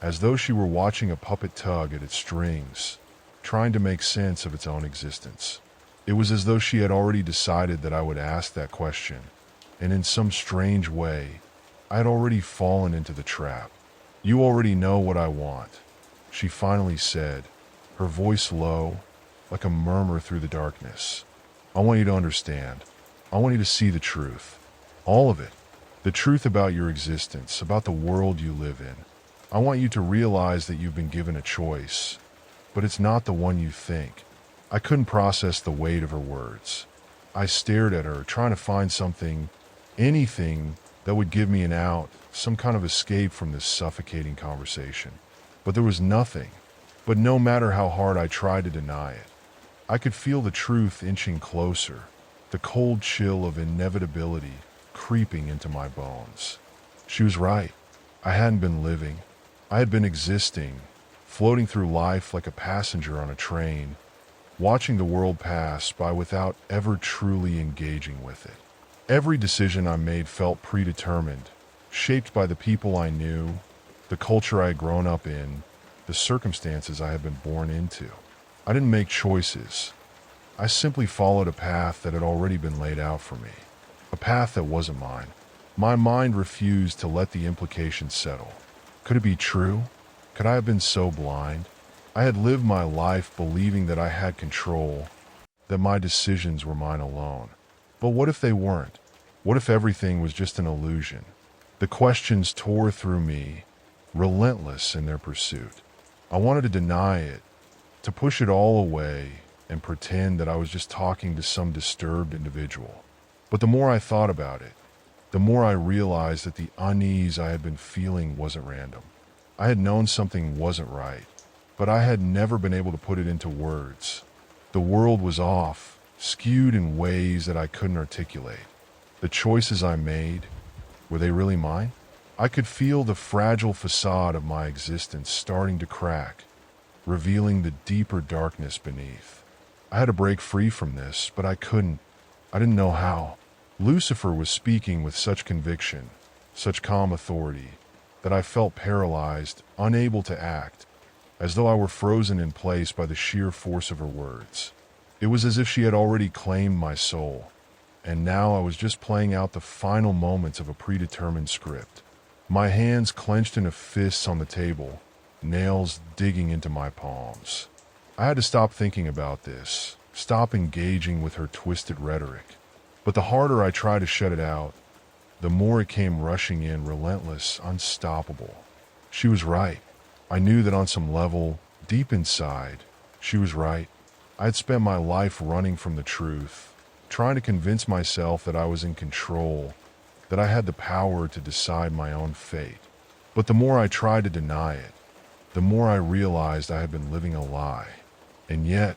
as though she were watching a puppet tug at its strings, trying to make sense of its own existence. It was as though she had already decided that I would ask that question, and in some strange way, I had already fallen into the trap. You already know what I want, she finally said, her voice low, like a murmur through the darkness. I want you to understand. I want you to see the truth. All of it. The truth about your existence, about the world you live in. I want you to realize that you've been given a choice, but it's not the one you think. I couldn't process the weight of her words. I stared at her, trying to find something, anything, that would give me an out, some kind of escape from this suffocating conversation. But there was nothing. But no matter how hard I tried to deny it, I could feel the truth inching closer, the cold chill of inevitability creeping into my bones. She was right. I hadn't been living. I had been existing, floating through life like a passenger on a train, watching the world pass by without ever truly engaging with it. Every decision I made felt predetermined, shaped by the people I knew, the culture I had grown up in, the circumstances I had been born into. I didn't make choices. I simply followed a path that had already been laid out for me. A path that wasn't mine. My mind refused to let the implications settle. Could it be true? Could I have been so blind? I had lived my life believing that I had control, that my decisions were mine alone. But what if they weren't? What if everything was just an illusion? The questions tore through me, relentless in their pursuit. I wanted to deny it, to push it all away, and pretend that I was just talking to some disturbed individual. But the more I thought about it, the more I realized that the unease I had been feeling wasn't random. I had known something wasn't right, but I had never been able to put it into words. The world was off, skewed in ways that I couldn't articulate. The choices I made, were they really mine? I could feel the fragile facade of my existence starting to crack, revealing the deeper darkness beneath. I had to break free from this, but I couldn't. I didn't know how. Lucifer was speaking with such conviction, such calm authority, that I felt paralyzed, unable to act, as though I were frozen in place by the sheer force of her words. It was as if she had already claimed my soul, and now I was just playing out the final moments of a predetermined script. My hands clenched into fists on the table, nails digging into my palms. I had to stop thinking about this, stop engaging with her twisted rhetoric. But the harder I tried to shut it out, the more it came rushing in, relentless, unstoppable. She was right. I knew that on some level, deep inside, she was right. I had spent my life running from the truth, trying to convince myself that I was in control, that I had the power to decide my own fate. But the more I tried to deny it, the more I realized I had been living a lie. And yet,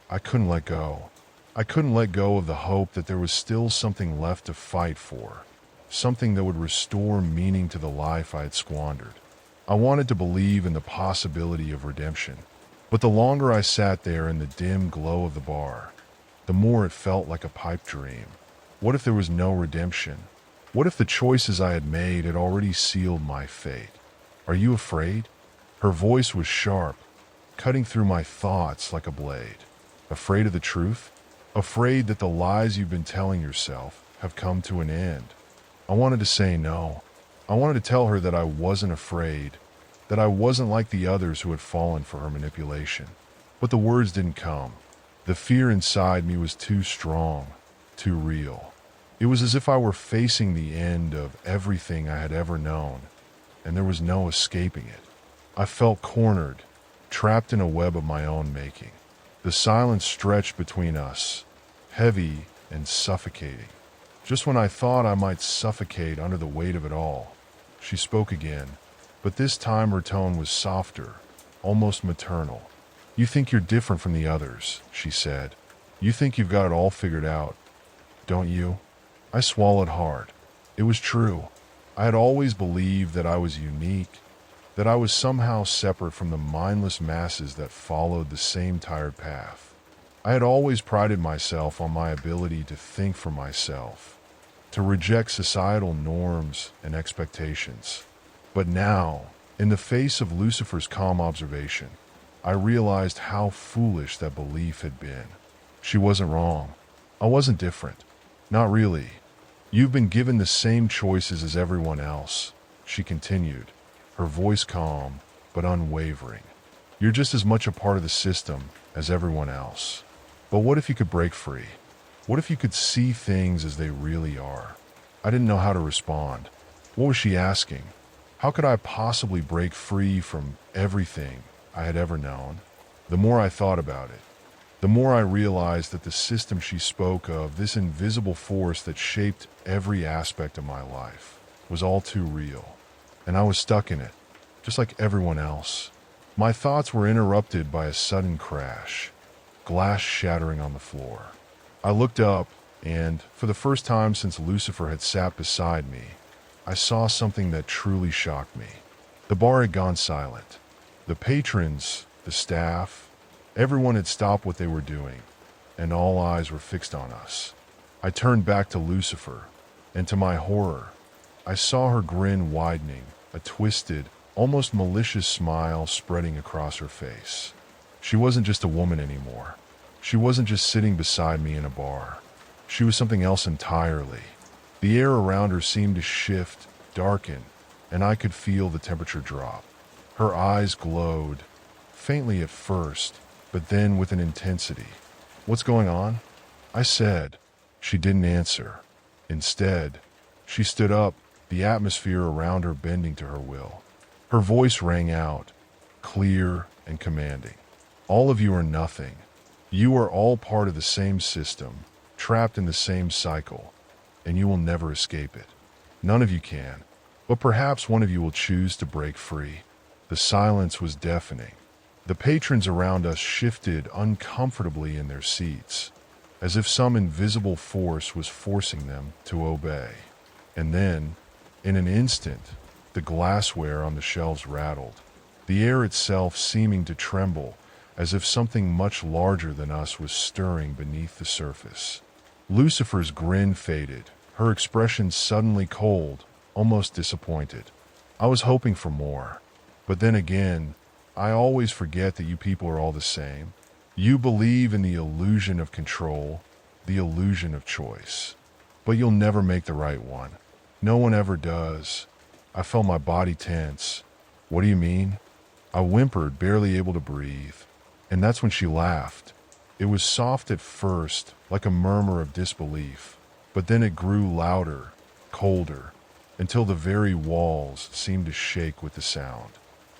I couldn't let go. I couldn't let go of the hope that there was still something left to fight for, something that would restore meaning to the life I had squandered. I wanted to believe in the possibility of redemption, but the longer I sat there in the dim glow of the bar, the more it felt like a pipe dream. What if there was no redemption? What if the choices I had made had already sealed my fate? Are you afraid? Her voice was sharp, cutting through my thoughts like a blade. Afraid of the truth? Afraid that the lies you've been telling yourself have come to an end? I wanted to say no. I wanted to tell her that I wasn't afraid, that I wasn't like the others who had fallen for her manipulation. But the words didn't come. The fear inside me was too strong, too real. It was as if I were facing the end of everything I had ever known, and there was no escaping it. I felt cornered, trapped in a web of my own making. The silence stretched between us, heavy and suffocating. Just when I thought I might suffocate under the weight of it all, she spoke again, but this time her tone was softer, almost maternal. "You think you're different from the others," she said. "You think you've got it all figured out, don't you?" I swallowed hard. It was true. I had always believed that I was unique, that I was somehow separate from the mindless masses that followed the same tired path. I had always prided myself on my ability to think for myself, to reject societal norms and expectations. But now, in the face of Lucifer's calm observation, I realized how foolish that belief had been. She wasn't wrong. I wasn't different. Not really. "You've been given the same choices as everyone else," she continued, her voice calm but unwavering. "You're just as much a part of the system as everyone else. But what if you could break free? What if you could see things as they really are?" I didn't know how to respond. What was she asking? How could I possibly break free from everything I had ever known? The more I thought about it, the more I realized that the system she spoke of, this invisible force that shaped every aspect of my life, was all too real. And I was stuck in it, just like everyone else. My thoughts were interrupted by a sudden crash, glass shattering on the floor. I looked up, and, for the first time since Lucifer had sat beside me, I saw something that truly shocked me. The bar had gone silent. The patrons, the staff, everyone had stopped what they were doing, and all eyes were fixed on us. I turned back to Lucifer, and to my horror, I saw her grin widening, a twisted, almost malicious smile spreading across her face. She wasn't just a woman anymore. She wasn't just sitting beside me in a bar. She was something else entirely. The air around her seemed to shift, darken, and I could feel the temperature drop. Her eyes glowed, faintly at first, but then with an intensity. "What's going on?" I said. She didn't answer. Instead, she stood up, the atmosphere around her bending to her will. Her voice rang out, clear and commanding. "All of you are nothing. You are all part of the same system, trapped in the same cycle, and you will never escape it. None of you can, but perhaps one of you will choose to break free." The silence was deafening. The patrons around us shifted uncomfortably in their seats, as if some invisible force was forcing them to obey. And then, in an instant, the glassware on the shelves rattled, the air itself seeming to tremble, as if something much larger than us was stirring beneath the surface. Lucifer's grin faded, her expression suddenly cold, almost disappointed. I was hoping for more. But then again, I always forget that you people are all the same. You believe in the illusion of control, the illusion of choice. But you'll never make the right one. No one ever does. I felt my body tense. "What do you mean?" I whimpered, barely able to breathe. And that's when she laughed. It was soft at first, like a murmur of disbelief, but then it grew louder, colder, until the very walls seemed to shake with the sound.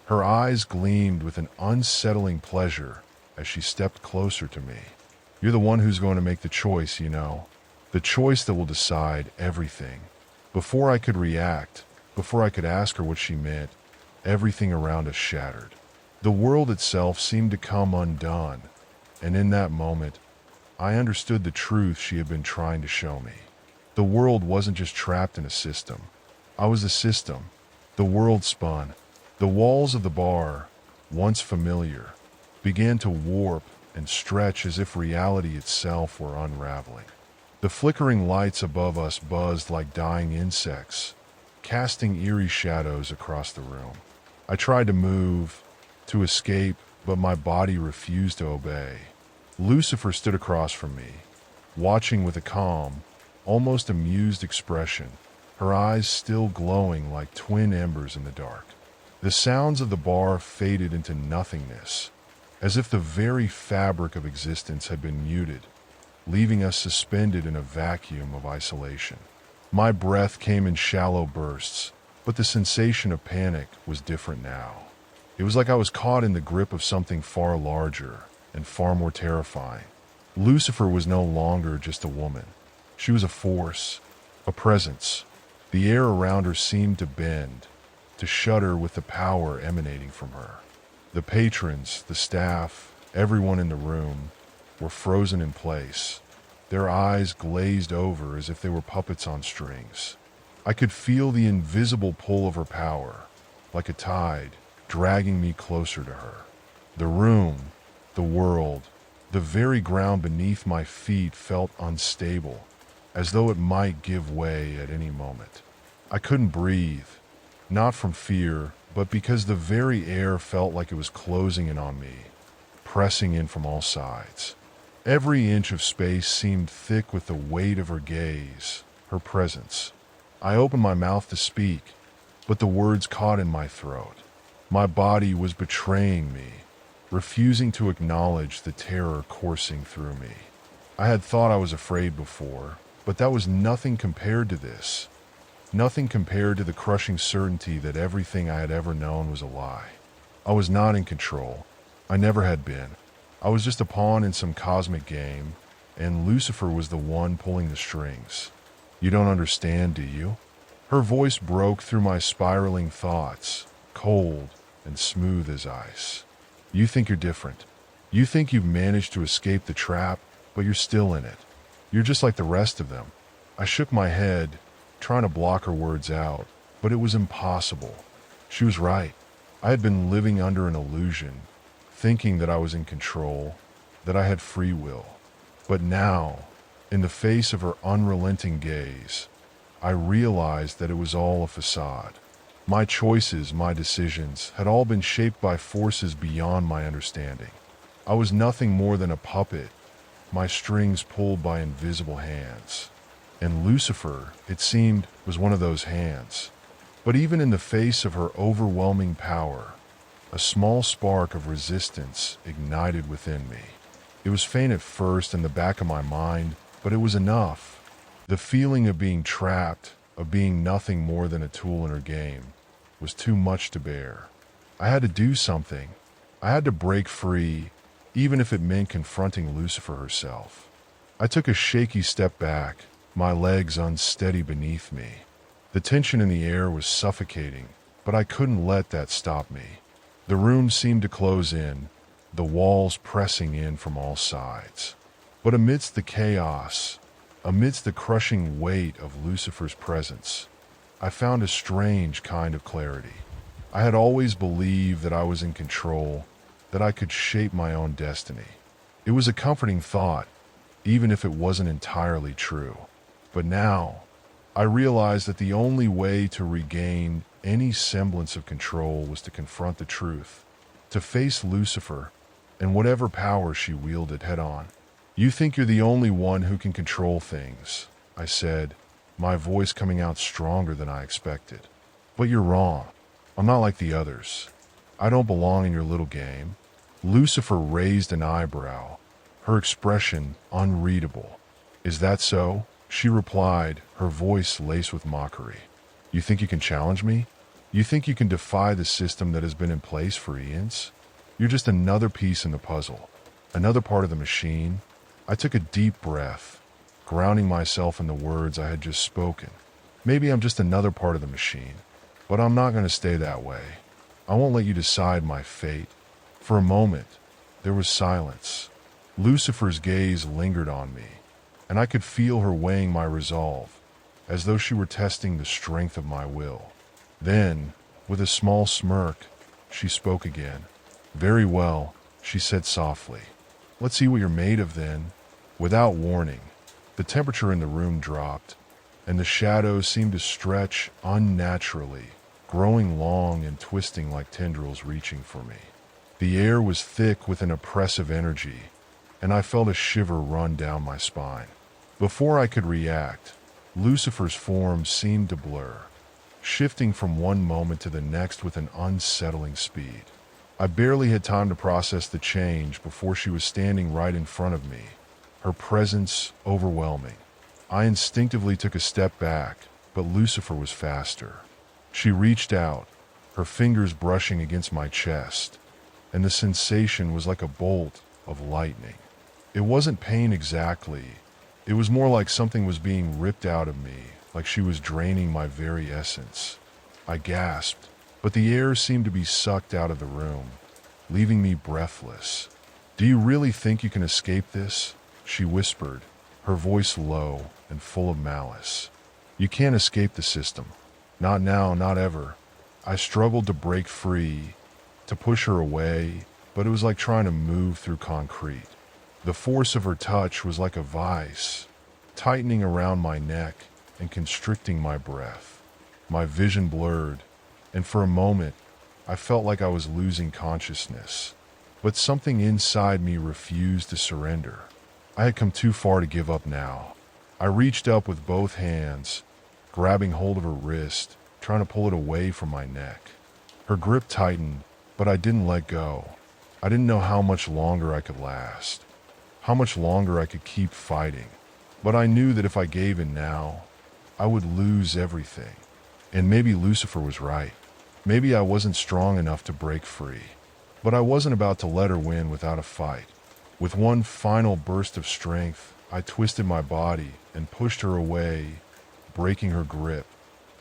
Her eyes gleamed with an unsettling pleasure as she stepped closer to me. "You're the one who's going to make the choice, you know. The choice that will decide everything." Before I could react, before I could ask her what she meant, everything around us shattered. The world itself seemed to come undone, and in that moment, I understood the truth she had been trying to show me. The world wasn't just trapped in a system. I was the system. The world spun. The walls of the bar, once familiar, began to warp and stretch as if reality itself were unraveling. The flickering lights above us buzzed like dying insects, casting eerie shadows across the room. I tried to move, to escape, but my body refused to obey. Lucifer stood across from me, watching with a calm, almost amused expression, her eyes still glowing like twin embers in the dark. The sounds of the bar faded into nothingness, as if the very fabric of existence had been muted, leaving us suspended in a vacuum of isolation. My breath came in shallow bursts, but the sensation of panic was different now. It was like I was caught in the grip of something far larger and far more terrifying. Lucifer was no longer just a woman. She was a force, a presence. The air around her seemed to bend, to shudder with the power emanating from her. The patrons, the staff, everyone in the room were frozen in place, their eyes glazed over as if they were puppets on strings. I could feel the invisible pull of her power, like a tide, dragging me closer to her. The room, the world, the very ground beneath my feet felt unstable, as though it might give way at any moment. I couldn't breathe. Not from fear, but because the very air felt like it was closing in on me, pressing in from all sides. Every inch of space seemed thick with the weight of her gaze, her presence. I opened my mouth to speak, but the words caught in my throat. My body was betraying me, refusing to acknowledge the terror coursing through me. I had thought I was afraid before, but that was nothing compared to this. Nothing compared to the crushing certainty that everything I had ever known was a lie. I was not in control. I never had been. I was just a pawn in some cosmic game, and Lucifer was the one pulling the strings. "You don't understand, do you?" Her voice broke through my spiraling thoughts, cold and smooth as ice. "You think you're different. You think you've managed to escape the trap, but you're still in it. You're just like the rest of them." I shook my head, trying to block her words out, but it was impossible. She was right. I had been living under an illusion, thinking that I was in control, that I had free will. But now, in the face of her unrelenting gaze, I realized that it was all a facade. My choices, my decisions, had all been shaped by forces beyond my understanding. I was nothing more than a puppet, my strings pulled by invisible hands. And Lucifer, it seemed, was one of those hands. But even in the face of her overwhelming power, a small spark of resistance ignited within me. It was faint at first in the back of my mind, but it was enough. The feeling of being trapped, of being nothing more than a tool in her game, was too much to bear. I had to do something. I had to break free, even if it meant confronting Lucifer herself. I took a shaky step back, my legs unsteady beneath me. The tension in the air was suffocating, but I couldn't let that stop me. The room seemed to close in, the walls pressing in from all sides. But amidst the chaos, amidst the crushing weight of Lucifer's presence, I found a strange kind of clarity. I had always believed that I was in control, that I could shape my own destiny. It was a comforting thought, even if it wasn't entirely true. But now, I realized that the only way to regain any semblance of control was to confront the truth, to face Lucifer and whatever power she wielded head on. "You think you're the only one who can control things," I said, my voice coming out stronger than I expected. "But you're wrong. I'm not like the others. I don't belong in your little game." Lucifer raised an eyebrow, her expression unreadable. "Is that so?" she replied, her voice laced with mockery. "You think you can challenge me? You think you can defy the system that has been in place for eons? You're just another piece in the puzzle, another part of the machine." I took a deep breath, grounding myself in the words I had just spoken. Maybe I'm just another part of the machine, but I'm not going to stay that way. I won't let you decide my fate. For a moment, there was silence. Lucifer's gaze lingered on me, and I could feel her weighing my resolve, as though she were testing the strength of my will. Then, with a small smirk, she spoke again. "Very well," she said softly. "Let's see what you're made of then." Without warning, the temperature in the room dropped, and the shadows seemed to stretch unnaturally, growing long and twisting like tendrils reaching for me. The air was thick with an oppressive energy, and I felt a shiver run down my spine. Before I could react, Lucifer's form seemed to blur, shifting from one moment to the next with an unsettling speed. I barely had time to process the change before she was standing right in front of me, her presence overwhelming. I instinctively took a step back, but Lucifer was faster. She reached out, her fingers brushing against my chest, and the sensation was like a bolt of lightning. It wasn't pain exactly. It was more like something was being ripped out of me, like she was draining my very essence. I gasped, but the air seemed to be sucked out of the room, leaving me breathless. "Do you really think you can escape this?" she whispered, her voice low and full of malice. "You can't escape the system. Not now, not ever." I struggled to break free, to push her away, but it was like trying to move through concrete. The force of her touch was like a vice, tightening around my neck and constricting my breath. My vision blurred, and for a moment, I felt like I was losing consciousness. But something inside me refused to surrender. I had come too far to give up now. I reached up with both hands, grabbing hold of her wrist, trying to pull it away from my neck. Her grip tightened, but I didn't let go. I didn't know how much longer I could last, how much longer I could keep fighting. But I knew that if I gave in now, I would lose everything. And maybe Lucifer was right. Maybe I wasn't strong enough to break free. But I wasn't about to let her win without a fight. With one final burst of strength, I twisted my body and pushed her away, breaking her grip.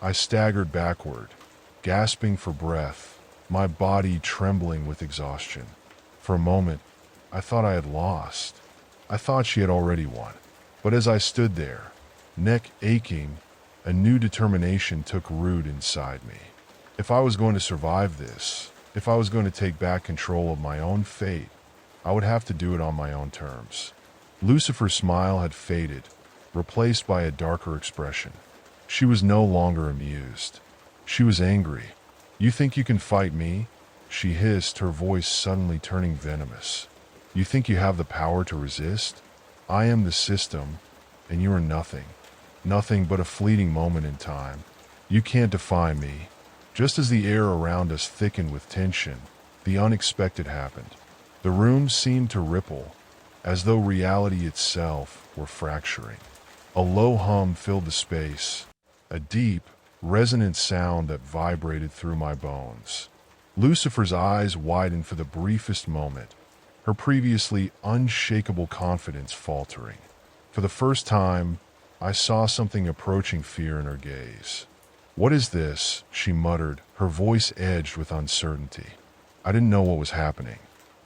I staggered backward, gasping for breath, my body trembling with exhaustion. For a moment, I thought I had lost. I thought she had already won. But as I stood there, neck aching, a new determination took root inside me. If I was going to survive this, if I was going to take back control of my own fate, I would have to do it on my own terms. Lucifer's smile had faded, replaced by a darker expression. She was no longer amused. She was angry. "You think you can fight me?" she hissed, her voice suddenly turning venomous. "You think you have the power to resist? I am the system, and you are nothing. Nothing but a fleeting moment in time. You can't define me. Just as the air around us thickened with tension, the unexpected happened. The room seemed to ripple, as though reality itself were fracturing. A low hum filled the space, a deep, resonant sound that vibrated through my bones. Lucifer's eyes widened for the briefest moment, her previously unshakable confidence faltering. For the first time, I saw something approaching fear in her gaze. "What is this?" she muttered, her voice edged with uncertainty. I didn't know what was happening.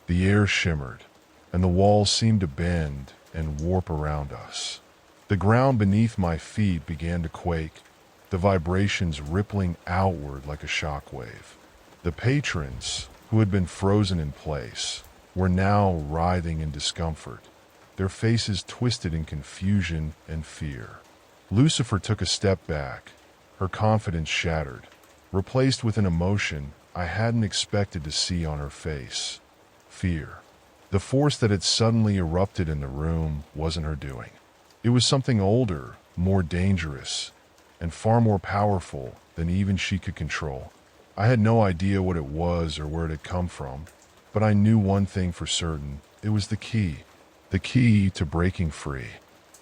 The air shimmered, and the walls seemed to bend and warp around us. The ground beneath my feet began to quake, the vibrations rippling outward like a shockwave. The patrons, who had been frozen in place, were now writhing in discomfort, their faces twisted in confusion and fear. Lucifer took a step back, her confidence shattered, replaced with an emotion I hadn't expected to see on her face: fear. The force that had suddenly erupted in the room wasn't her doing. It was something older, more dangerous, and far more powerful than even she could control. I had no idea what it was or where it had come from, but I knew one thing for certain: it was the key to breaking free,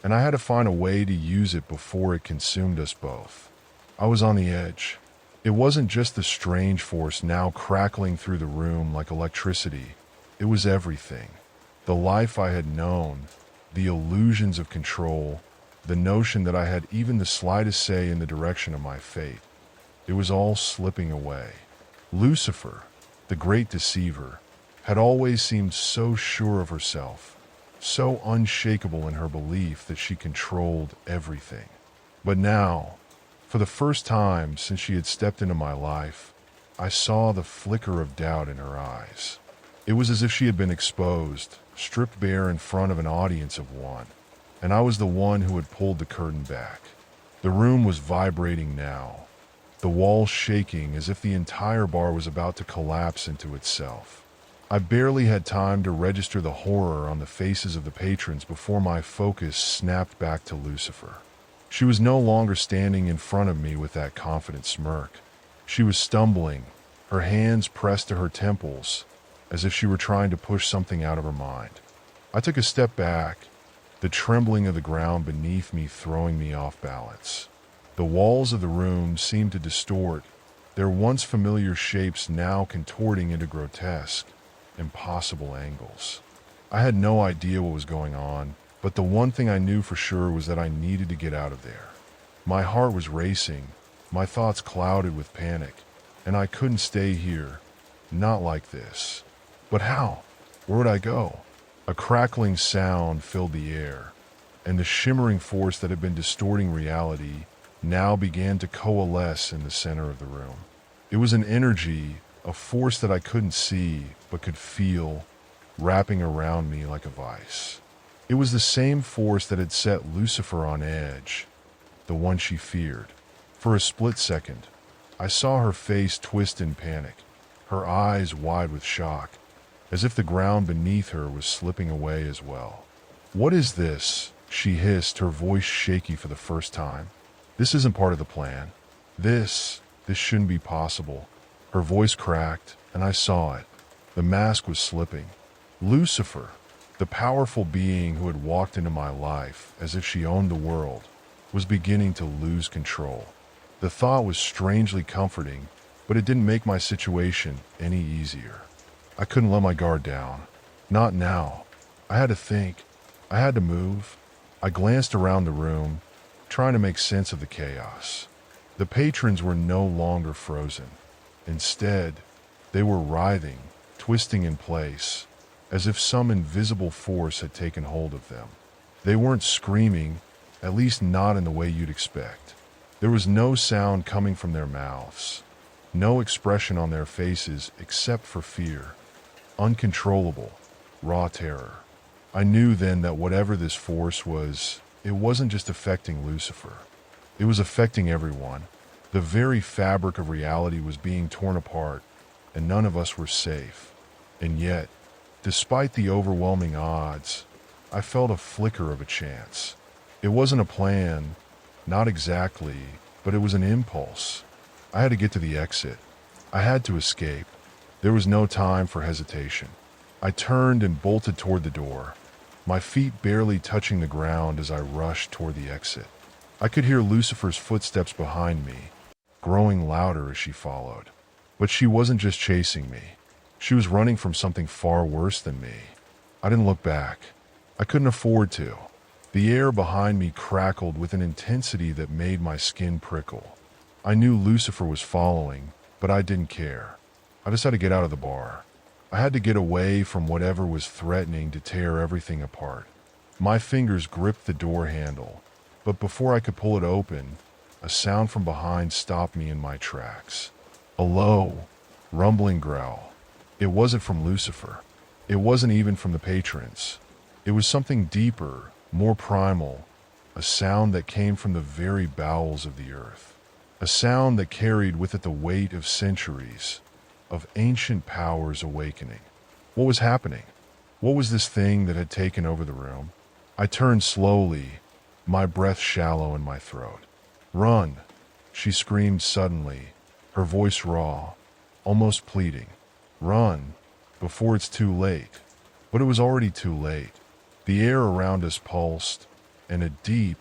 and I had to find a way to use it before it consumed us both. I was on the edge. It wasn't just the strange force now crackling through the room like electricity. It was everything. The life I had known, the illusions of control, the notion that I had even the slightest say in the direction of my fate. It was all slipping away. Lucifer, the great deceiver, had always seemed so sure of herself, so unshakable in her belief that she controlled everything. But now, for the first time since she had stepped into my life, I saw the flicker of doubt in her eyes. It was as if she had been exposed, stripped bare in front of an audience of one, and I was the one who had pulled the curtain back. The room was vibrating now, the walls shaking as if the entire bar was about to collapse into itself. I barely had time to register the horror on the faces of the patrons before my focus snapped back to Lucifer. She was no longer standing in front of me with that confident smirk. She was stumbling, her hands pressed to her temples, as if she were trying to push something out of her mind. I took a step back, the trembling of the ground beneath me throwing me off balance. The walls of the room seemed to distort, their once familiar shapes now contorting into grotesque, impossible angles. I had no idea what was going on, but the one thing I knew for sure was that I needed to get out of there. My heart was racing, my thoughts clouded with panic, and I couldn't stay here, not like this. But how? Where would I go? A crackling sound filled the air, and the shimmering force that had been distorting reality now began to coalesce in the center of the room. It was an energy, a force that I couldn't see but could feel, wrapping around me like a vice. It was the same force that had set Lucifer on edge, the one she feared. For a split second, I saw her face twist in panic, her eyes wide with shock, as if the ground beneath her was slipping away as well. "What is this?" she hissed, her voice shaky for the first time. "This isn't part of the plan. This shouldn't be possible." Her voice cracked, and I saw it. The mask was slipping. Lucifer, the powerful being who had walked into my life as if she owned the world, was beginning to lose control. The thought was strangely comforting, but it didn't make my situation any easier. I couldn't let my guard down. Not now. I had to think. I had to move. I glanced around the room, trying to make sense of the chaos. The patrons were no longer frozen. Instead, they were writhing, twisting in place, as if some invisible force had taken hold of them. They weren't screaming, at least not in the way you'd expect. There was no sound coming from their mouths, no expression on their faces except for fear. Uncontrollable, raw terror. I knew then that whatever this force was, it wasn't just affecting Lucifer. It was affecting everyone. The very fabric of reality was being torn apart, and none of us were safe. And yet, despite the overwhelming odds, I felt a flicker of a chance. It wasn't a plan, not exactly, but it was an impulse. I had to get to the exit. I had to escape. There was no time for hesitation. I turned and bolted toward the door, my feet barely touching the ground as I rushed toward the exit. I could hear Lucifer's footsteps behind me, growing louder as she followed. But she wasn't just chasing me. She was running from something far worse than me. I didn't look back. I couldn't afford to. The air behind me crackled with an intensity that made my skin prickle. I knew Lucifer was following, but I didn't care. I just had to get out of the bar. I had to get away from whatever was threatening to tear everything apart. My fingers gripped the door handle, but before I could pull it open, a sound from behind stopped me in my tracks. A low, rumbling growl. It wasn't from Lucifer. It wasn't even from the patrons. It was something deeper, more primal, a sound that came from the very bowels of the earth. A sound that carried with it the weight of centuries, of ancient powers awakening. What was happening? What was this thing that had taken over the room? I turned slowly, my breath shallow in my throat. "Run!" she screamed suddenly, her voice raw, almost pleading. "Run, before it's too late." But it was already too late. The air around us pulsed, and a deep,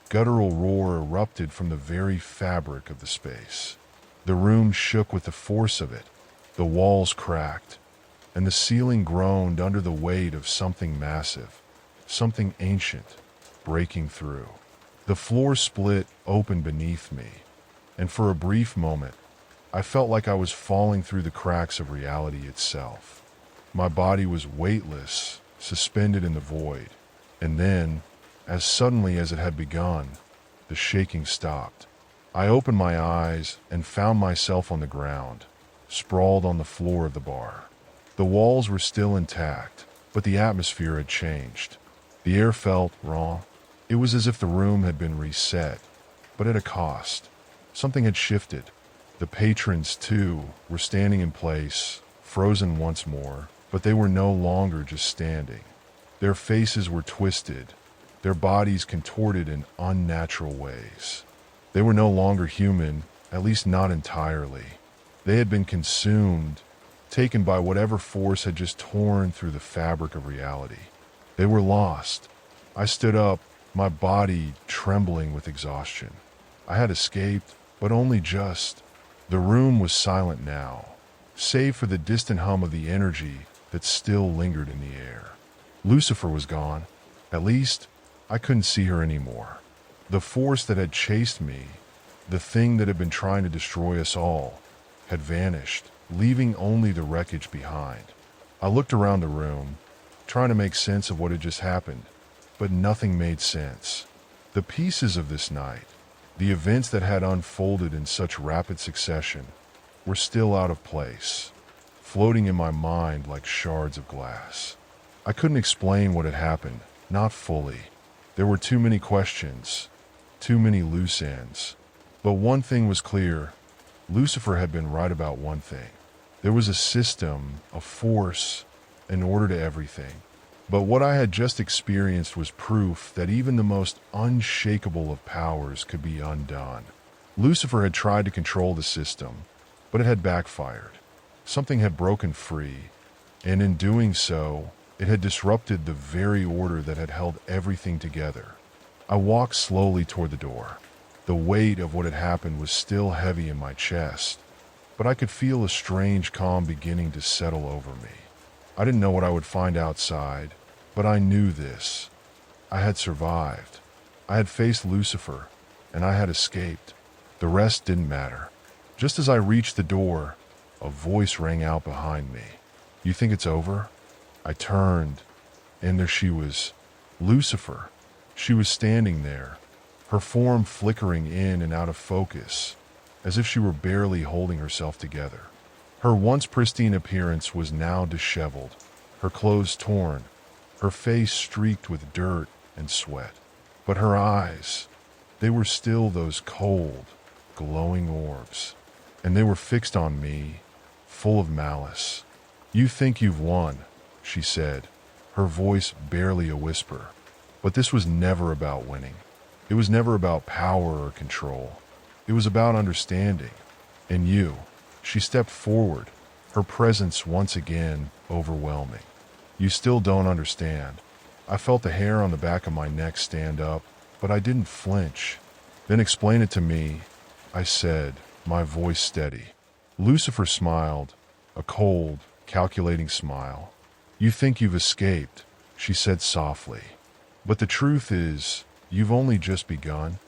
guttural roar erupted from the very fabric of the space. The room shook with the force of it. The walls cracked, and the ceiling groaned under the weight of something massive, something ancient, breaking through. The floor split open beneath me, and for a brief moment, I felt like I was falling through the cracks of reality itself. My body was weightless, suspended in the void, and then, as suddenly as it had begun, the shaking stopped. I opened my eyes and found myself on the ground, sprawled on the floor of the bar. The walls were still intact, but the atmosphere had changed. The air felt wrong. It was as if the room had been reset, but at a cost. Something had shifted. The patrons, too, were standing in place, frozen once more, but they were no longer just standing. Their faces were twisted, their bodies contorted in unnatural ways. They were no longer human, at least not entirely. They had been consumed, taken by whatever force had just torn through the fabric of reality. They were lost. I stood up, my body trembling with exhaustion. I had escaped, but only just. The room was silent now, save for the distant hum of the energy that still lingered in the air. Lucifer was gone. At least, I couldn't see her anymore. The force that had chased me, the thing that had been trying to destroy us all, had vanished, leaving only the wreckage behind. I looked around the room, trying to make sense of what had just happened, but nothing made sense. The pieces of this night, the events that had unfolded in such rapid succession, were still out of place, floating in my mind like shards of glass. I couldn't explain what had happened, not fully. There were too many questions, too many loose ends. But one thing was clear. Lucifer had been right about one thing. There was a system, a force, an order to everything. But what I had just experienced was proof that even the most unshakable of powers could be undone. Lucifer had tried to control the system, but it had backfired. Something had broken free, and in doing so, it had disrupted the very order that had held everything together. I walked slowly toward the door. The weight of what had happened was still heavy in my chest, but I could feel a strange calm beginning to settle over me. I didn't know what I would find outside, but I knew this. I had survived. I had faced Lucifer, and I had escaped. The rest didn't matter. Just as I reached the door, a voice rang out behind me. "You think it's over?" I turned, and there she was, Lucifer. She was standing there, her form flickering in and out of focus, as if she were barely holding herself together. Her once pristine appearance was now disheveled, her clothes torn, her face streaked with dirt and sweat. But her eyes, they were still those cold, glowing orbs, and they were fixed on me, full of malice. "You think you've won," she said, her voice barely a whisper. But this was never about winning. It was never about power or control. It was about understanding. And you. She stepped forward, her presence once again overwhelming. You still don't understand. I felt the hair on the back of my neck stand up, but I didn't flinch. Then explain it to me, I said, my voice steady. Lucifer smiled, a cold, calculating smile. You think you've escaped, she said softly. But the truth is, you've only just begun.